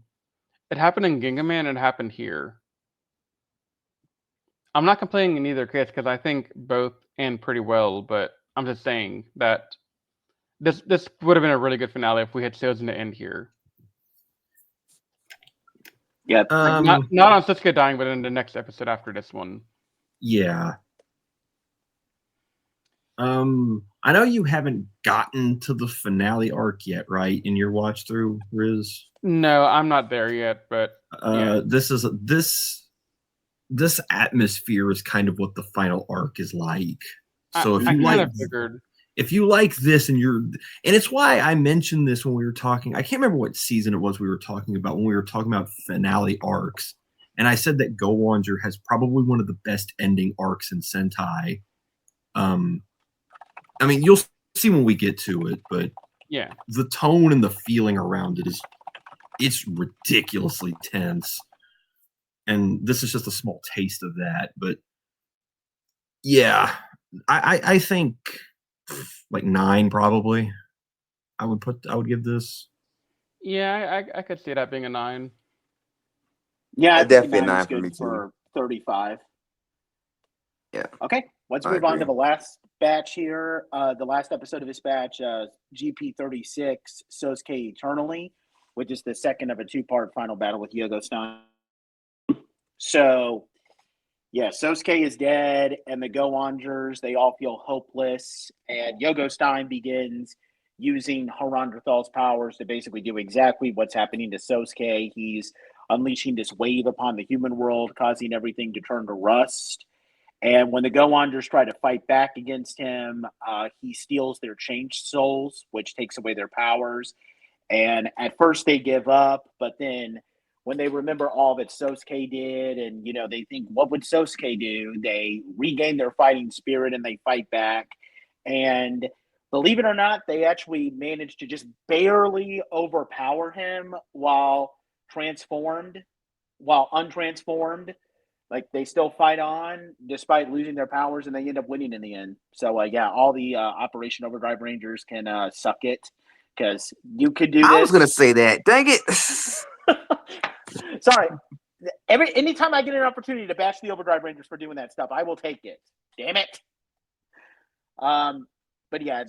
[SPEAKER 6] It happened in Gingaman, and it happened here. I'm not complaining in either case, because I think both end pretty well, but I'm just saying that this would have been a really good finale if we had chosen to end here.
[SPEAKER 4] Yeah.
[SPEAKER 6] Not on Susuke dying, but in the next episode after this one.
[SPEAKER 8] Yeah. I know you haven't gotten to the finale arc yet, right? In your watch through, Riz.
[SPEAKER 6] No, I'm not there yet, but yeah.
[SPEAKER 8] This atmosphere is kind of what the final arc is like. So
[SPEAKER 6] I kind of figured.
[SPEAKER 8] If you like this and it's why I mentioned this when we were talking. I can't remember what season it was we were talking about when we were talking about finale arcs. And I said that Go-Onger has probably one of the best ending arcs in Sentai. I mean, you'll see when we get to it, but
[SPEAKER 6] yeah,
[SPEAKER 8] the tone and the feeling around it it's ridiculously tense. And this is just a small taste of that. But yeah, I think like 9 probably. I would give this.
[SPEAKER 6] Yeah, I could see that being a 9.
[SPEAKER 4] Yeah, I think
[SPEAKER 9] definitely
[SPEAKER 4] a 9
[SPEAKER 9] 9
[SPEAKER 4] is
[SPEAKER 9] for me
[SPEAKER 4] good
[SPEAKER 9] too.
[SPEAKER 4] for 35.
[SPEAKER 9] Yeah.
[SPEAKER 4] Okay, let's
[SPEAKER 9] I
[SPEAKER 4] move on to
[SPEAKER 9] agree.
[SPEAKER 4] the last batch here. The last episode of this batch, GP36, Sosuke Eternally, which is the second of a 2-part final battle with Yogo Stein. So, yeah, Sosuke is dead, and the Go-Ongers, they all feel hopeless, and Yogo Stein begins using Harandrathal's powers to basically do exactly what's happening to Sosuke. He's unleashing this wave upon the human world, causing everything to turn to rust. And when the Go-Ongers try to fight back against him, he steals their changed souls, which takes away their powers. And at first they give up, but then when they remember all that Sosuke did and, they think, what would Sosuke do? They regain their fighting spirit and they fight back. And believe it or not, they actually managed to just barely overpower him while untransformed. Like, they still fight on despite losing their powers, and they end up winning in the end. So, yeah, all the Operation Overdrive Rangers can suck it, because you could do this.
[SPEAKER 9] I was going to say that. Dang it.
[SPEAKER 4] Sorry. Anytime I get an opportunity to bash the Overdrive Rangers for doing that stuff, I will take it. Damn it. But, yeah.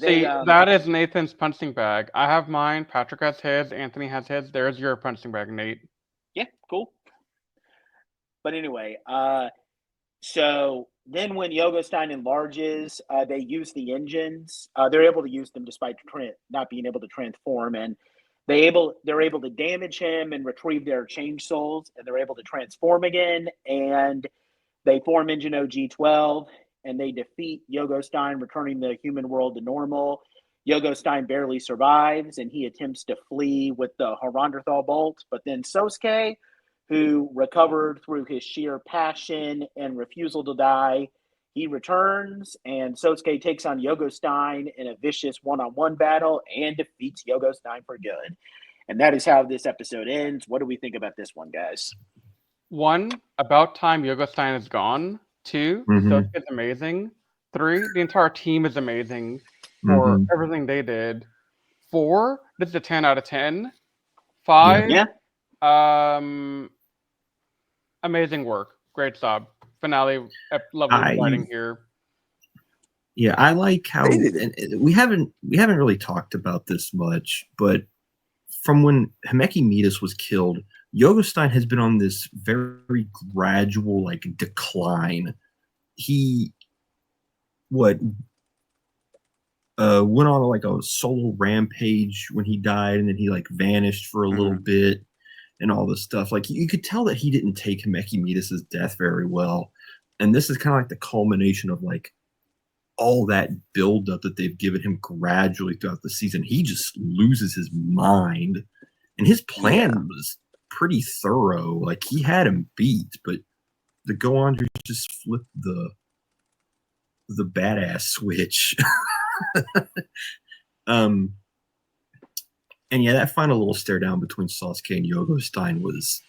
[SPEAKER 6] That is Nathan's punching bag. I have mine. Patrick has his. Anthony has his. There's your punching bag, Nate.
[SPEAKER 4] Yeah, cool. But anyway, so then when Yogo Stein enlarges, they use the engines. They're able to use them despite not being able to transform, and they're able to damage him and retrieve their change souls, and they're able to transform again. And they form Engine OG-12, and they defeat Yogo Stein, returning the human world to normal. Yogo Stein barely survives, and he attempts to flee with the Harandrathal bolt, but then Sosuke, who recovered through his sheer passion and refusal to die, he returns, and Sosuke takes on Yogo Stein in a vicious one-on-one battle and defeats Yogo Stein for good. And that is how this episode ends. What do we think about this one, guys?
[SPEAKER 6] 1, about time Yogo Stein is gone. 2, Sosuke is amazing. 3, the entire team is amazing for everything they did. 4, this is a 10 out of 10. 5, amazing work. Great job. Finale, lovely writing here.
[SPEAKER 8] Yeah, I like how and we haven't really talked about this much, but from when Himeki Midas was killed, Yogo Stein has been on this very gradual decline. He went on a solo rampage when he died, and then he vanished for a little bit. And all this stuff, you could tell that he didn't take Himeki Midas' death very well, and this is kind of the culmination of all that buildup that they've given him gradually throughout the season. He just loses his mind, and his plan was pretty thorough. He had him beat, but the Go-Ongers just flipped the badass switch. And yeah, that final little stare down between Sasuke and Yogo Stein was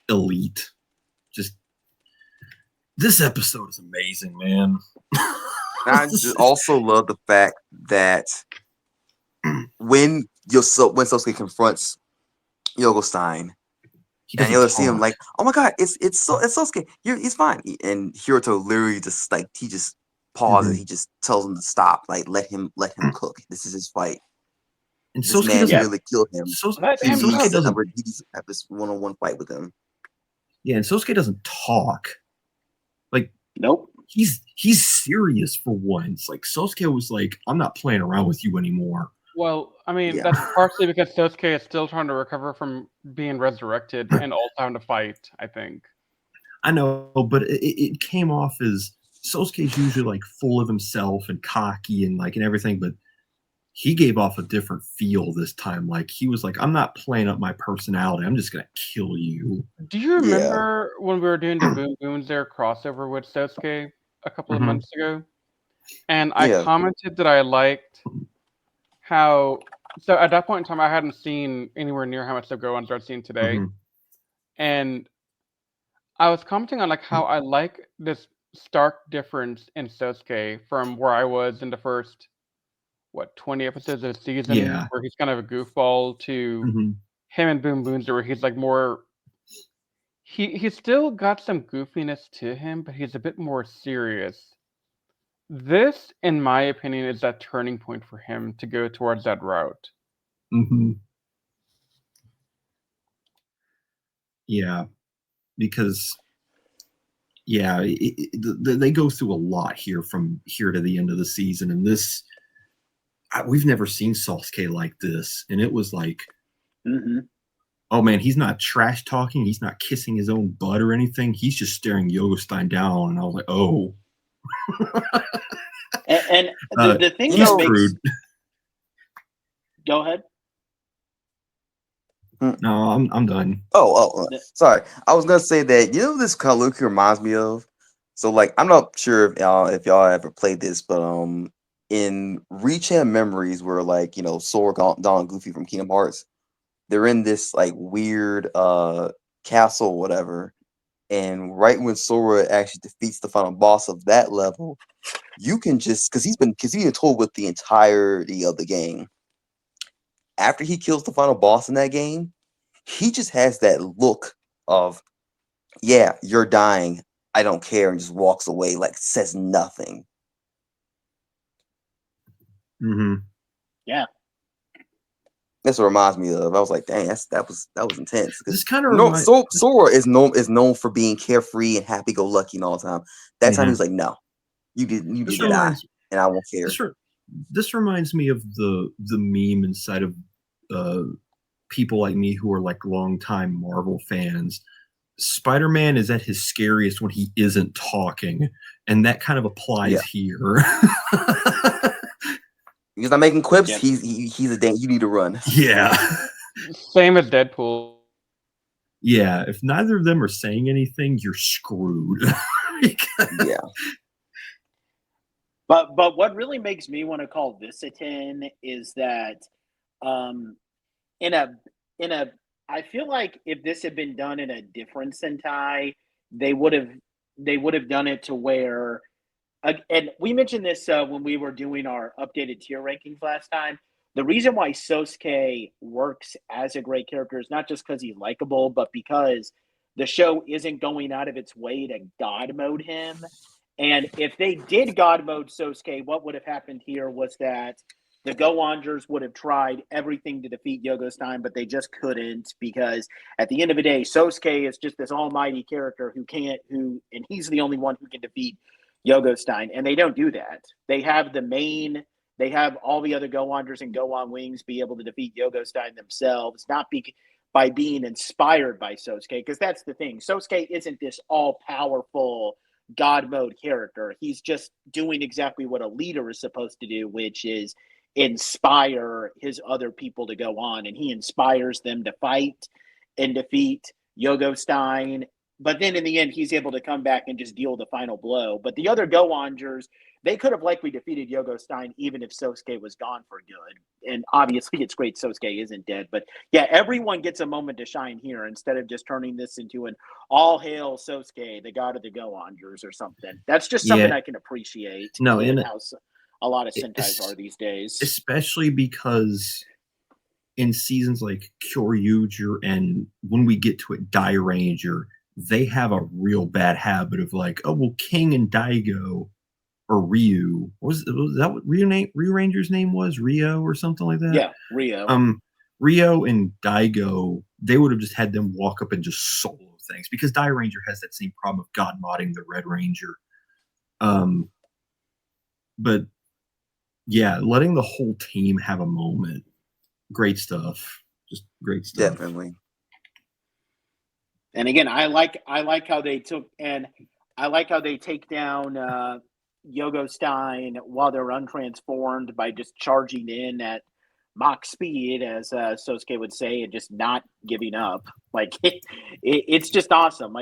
[SPEAKER 8] elite. Just this episode is amazing, man.
[SPEAKER 9] I just also love the fact that when Sosuke confronts Yogo Stein, and you'll see him oh my god, it's Sosuke. He's fine. And Hiroto literally just he just pauses. He just tells him to stop. Let him cook. This is his fight.
[SPEAKER 8] And
[SPEAKER 9] this man really kill him.
[SPEAKER 8] Sosuke doesn't
[SPEAKER 9] have this one-on-one fight with him.
[SPEAKER 8] Yeah, and Sosuke doesn't talk.
[SPEAKER 4] Nope.
[SPEAKER 8] he's serious for once. Like Sosuke was like, I'm not playing around with you anymore.
[SPEAKER 6] Well, I mean,
[SPEAKER 9] Yeah.
[SPEAKER 6] that's partially because Sosuke is still trying to recover from being resurrected and all time to fight, I think.
[SPEAKER 8] I know, but it came off as Sosuke's usually like full of himself and cocky and like and everything, but he gave off a different feel this time. Like he was like, I'm not playing up my personality. I'm just gonna kill you.
[SPEAKER 6] Do you remember when we were doing the Boom Boons there crossover with Sosuke a couple of months ago? And I commented that I liked how. So at that point in time, I hadn't seen anywhere near how much of Go-Ongers I've seen today, and I was commenting on like how I like this stark difference in Sosuke from where I was in the first 20 episodes of the season, where he's kind of a goofball, to him and Boom Boons, where he's like more. He's still got some goofiness to him, but he's a bit more serious. This, in my opinion, is that turning point for him to go towards that route.
[SPEAKER 8] Yeah, because they go through a lot here from here to the end of the season, and this we've never seen Sasuke like this, and it was like, oh man, he's not trash talking, he's not kissing his own butt or anything, he's just staring Yogostein down, and I was like, oh.
[SPEAKER 4] and the thing that makes... Go ahead.
[SPEAKER 8] No, I'm done.
[SPEAKER 9] Sorry. I was gonna say that this Kaluki reminds me of. So like I'm not sure if y'all ever played this, but in Rechan Memories, where like Sora, Don, and Goofy from Kingdom Hearts, they're in this like weird castle, or whatever. And right when Sora actually defeats the final boss of that level, you can just because he's been told with the entirety of the game. After he kills the final boss in that game, he just has that look of, yeah, you're dying, I don't care, and just walks away, like says nothing.
[SPEAKER 4] Yeah.
[SPEAKER 9] That's what it reminds me of. I was like, dang, that was intense.
[SPEAKER 8] This kind of
[SPEAKER 9] Sora is known for being carefree and happy-go-lucky and all the time. That time he was like, no, you did die, and I won't care.
[SPEAKER 8] This reminds me of the meme inside of people like me who are like longtime Marvel fans. Spider-Man is at his scariest when he isn't talking, and that kind of applies here.
[SPEAKER 9] He's not making quips. He's a dang. You need to run.
[SPEAKER 8] Yeah.
[SPEAKER 6] Same as Deadpool.
[SPEAKER 8] Yeah, if neither of them are saying anything, you're screwed.
[SPEAKER 9] Yeah.
[SPEAKER 4] But what really makes me want to call this a 10 is that I feel like if this had been done in a different Sentai, they would have done it to where, and we mentioned this when we were doing our updated tier rankings last time. The reason why Sosuke works as a great character is not just because he's likable, but because the show isn't going out of its way to God mode him. And if they did God mode Sosuke, what would have happened here was that the Go-Ongers would have tried everything to defeat Yogostein, but they just couldn't, because at the end of the day, Sosuke is just this almighty character and he's the only one who can defeat Yogostein, and they don't do that. They have all the other Go-Ongers and Go-On Wings be able to defeat Yogostein themselves, not by being inspired by Sosuke, because that's the thing. Sosuke isn't this all-powerful God mode character. He's just doing exactly what a leader is supposed to do, which is inspire his other people to go on, and he inspires them to fight and defeat Yogostein. But then in the end, he's able to come back and just deal the final blow. But the other Go-Ongers, they could have likely defeated Yogostein even if Sosuke was gone for good. And obviously, it's great Sosuke isn't dead. But yeah, everyone gets a moment to shine here instead of just turning this into an all-hail Sosuke, the god of the Go-Ongers or something. That's just something I can appreciate.
[SPEAKER 8] No, in
[SPEAKER 4] how a lot of Sentais are these days.
[SPEAKER 8] Especially because in seasons like Kyoryuger and when we get to it, Dai Ranger, they have a real bad habit of like, oh, well, King and Daigo or Ryu, was that what Ryu Ranger's name was? Rio or something like that?
[SPEAKER 4] Yeah, Rio.
[SPEAKER 8] Rio and Daigo, they would have just had them walk up and just solo things, because Dai Ranger has that same problem of God modding the Red Ranger. But yeah, letting the whole team have a moment. Great stuff. Just great stuff.
[SPEAKER 9] Definitely.
[SPEAKER 4] And again, I like how they take down Yogo Stein while they're untransformed by just charging in at Mach speed, as Sosuke would say, and just not giving up. Like it's just awesome.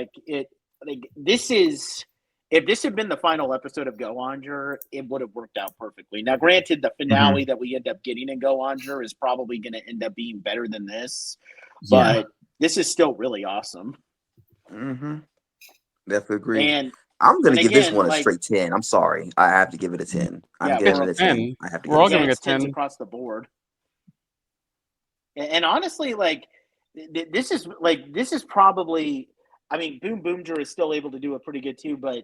[SPEAKER 4] This is. If this had been the final episode of Go-Onger, it would have worked out perfectly. Now, granted, the finale that we end up getting in Go-Onger is probably going to end up being better than this, but this is still really awesome.
[SPEAKER 9] Mm-hmm. Definitely agree.
[SPEAKER 4] And
[SPEAKER 9] I'm going to give this
[SPEAKER 4] again,
[SPEAKER 9] one a straight 10. I'm sorry. I have to give it a 10. I'm giving it a 10. I have to
[SPEAKER 6] We're all
[SPEAKER 9] give
[SPEAKER 6] giving
[SPEAKER 9] it
[SPEAKER 6] a 10
[SPEAKER 4] across the board. And honestly, this is probably, I mean, Boom Boomger is still able to do it pretty good too, but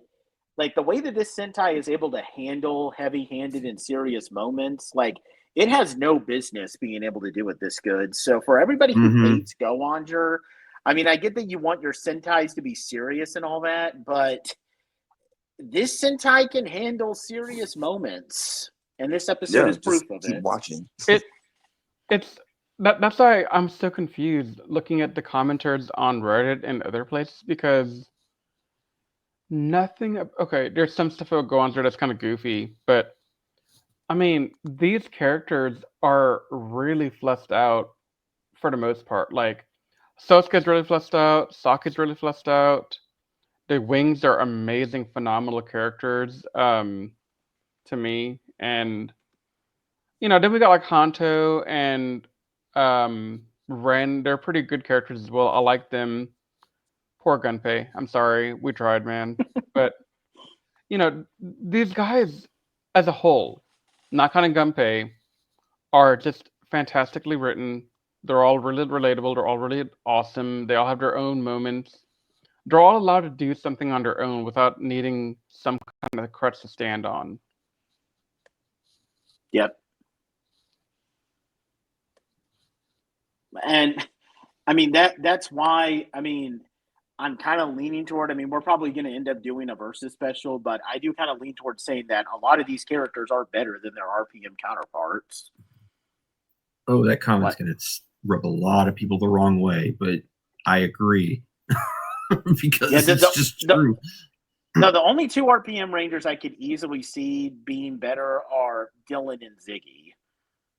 [SPEAKER 4] like the way that this Sentai is able to handle heavy-handed and serious moments, like it has no business being able to do it this good. So for everybody who hates Go-Onger, I mean, I get that you want your Sentais to be serious and all that, but this Sentai can handle serious moments, and this episode is proof of
[SPEAKER 9] keep
[SPEAKER 4] it.
[SPEAKER 9] Watching.
[SPEAKER 6] That's why I'm so confused looking at the commenters on Reddit and other places, because there's some stuff that will go on there that's kind of goofy, but I mean, these characters are really fleshed out for the most part. Like, Sosuke's really fleshed out, Saki's really fleshed out. The wings are amazing, phenomenal characters to me. And, then we got like Hanto and Ren. They're pretty good characters as well. I like them. Poor Gunpei. I'm sorry. We tried, man. But, these guys as a whole, not counting Gunpei, are just fantastically written. They're all really relatable. They're all really awesome. They all have their own moments. They're all allowed to do something on their own without needing some kind of crutch to stand on.
[SPEAKER 4] Yep. And I mean that's why I'm kind of leaning toward, we're probably going to end up doing a versus special, but I do kind of lean towards saying that a lot of these characters are better than their RPM counterparts.
[SPEAKER 8] Oh, that comment's going to rub a lot of people the wrong way, but I agree. Because it's just true.
[SPEAKER 4] No, the only two RPM Rangers I could easily see being better are Dylan and Ziggy.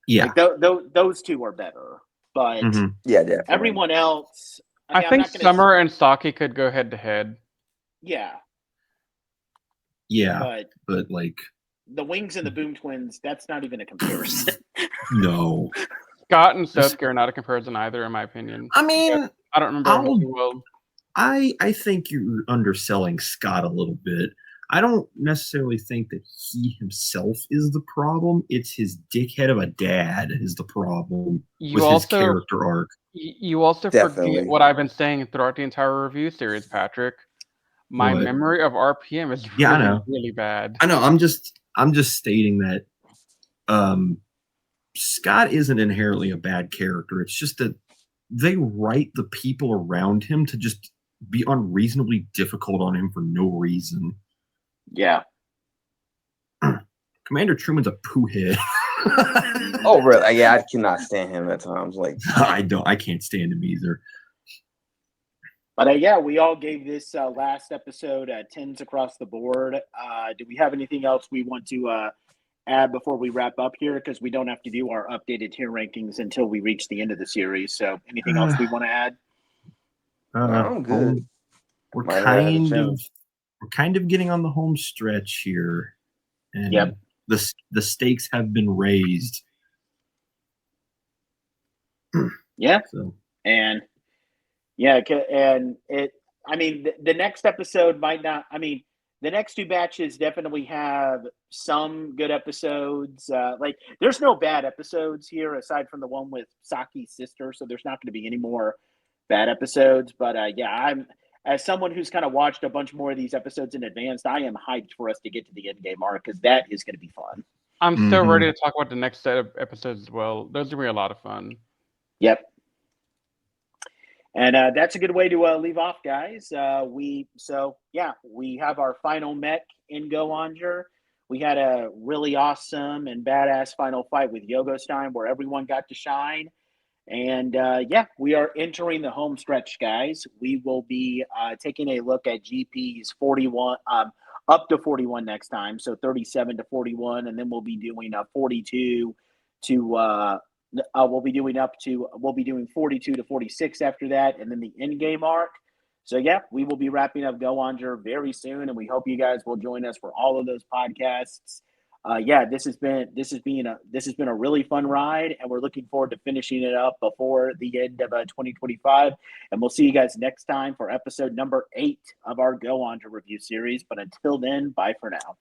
[SPEAKER 8] Yeah.
[SPEAKER 4] Those two are better. But
[SPEAKER 9] yeah, definitely.
[SPEAKER 4] Everyone else...
[SPEAKER 6] I think Summer and Saki could go head-to-head.
[SPEAKER 4] Yeah.
[SPEAKER 8] Yeah, but like...
[SPEAKER 4] The Wings and the Boom Twins, that's not even a comparison.
[SPEAKER 8] No.
[SPEAKER 6] Scott and Sosuke are not a comparison either, in my opinion.
[SPEAKER 8] I mean...
[SPEAKER 6] I don't remember too well.
[SPEAKER 8] I think you're underselling Scott a little bit. I don't necessarily think that he himself is the problem. It's his dickhead of a dad is the problem his character arc.
[SPEAKER 6] You also forget what I've been saying throughout the entire review series, Patrick. My memory of RPM is really bad.
[SPEAKER 8] I know. I'm just stating that Scott isn't inherently a bad character. It's just that they write the people around him to just be unreasonably difficult on him for no reason.
[SPEAKER 4] Yeah.
[SPEAKER 8] Commander Truman's a poohead.
[SPEAKER 9] Oh, really? Yeah, I cannot stand him at times. Like
[SPEAKER 8] I can't stand him either.
[SPEAKER 4] But we all gave this last episode 10s across the board. Do we have anything else we want to add before we wrap up here? Because we don't have to do our updated tier rankings until we reach the end of the series. So anything else we want to add?
[SPEAKER 9] I'm good.
[SPEAKER 8] We're kind of getting on the home stretch here, and the stakes have been raised.
[SPEAKER 4] Yeah,
[SPEAKER 8] so.
[SPEAKER 4] and it. The next episode might not. The next two batches definitely have some good episodes. There's no bad episodes here aside from the one with Saki's sister, so there's not going to be any more bad episodes. But I'm, as someone who's kind of watched a bunch more of these episodes in advance, I am hyped for us to get to the end game arc because that is going to be fun.
[SPEAKER 6] I'm so ready to talk about the next set of episodes as well. Those are going to be a lot of fun.
[SPEAKER 4] Yep. And that's a good way to leave off, guys. We have our final mech in Go-Onger. We had a really awesome and badass final fight with Yogostein where everyone got to shine. And we are entering the home stretch, guys. We will be taking a look at GPs 41, up to 41 next time, so 37 to 41, and then we'll be doing 42 to we'll be doing 42 to 46 after that, and then the end game arc. So we will be wrapping up Go-Onger very soon, and we hope you guys will join us for all of those podcasts. This has been a really fun ride, and we're looking forward to finishing it up before the end of 2025. And we'll see you guys next time for episode number 8 of our Go-Onger review series. But until then, bye for now.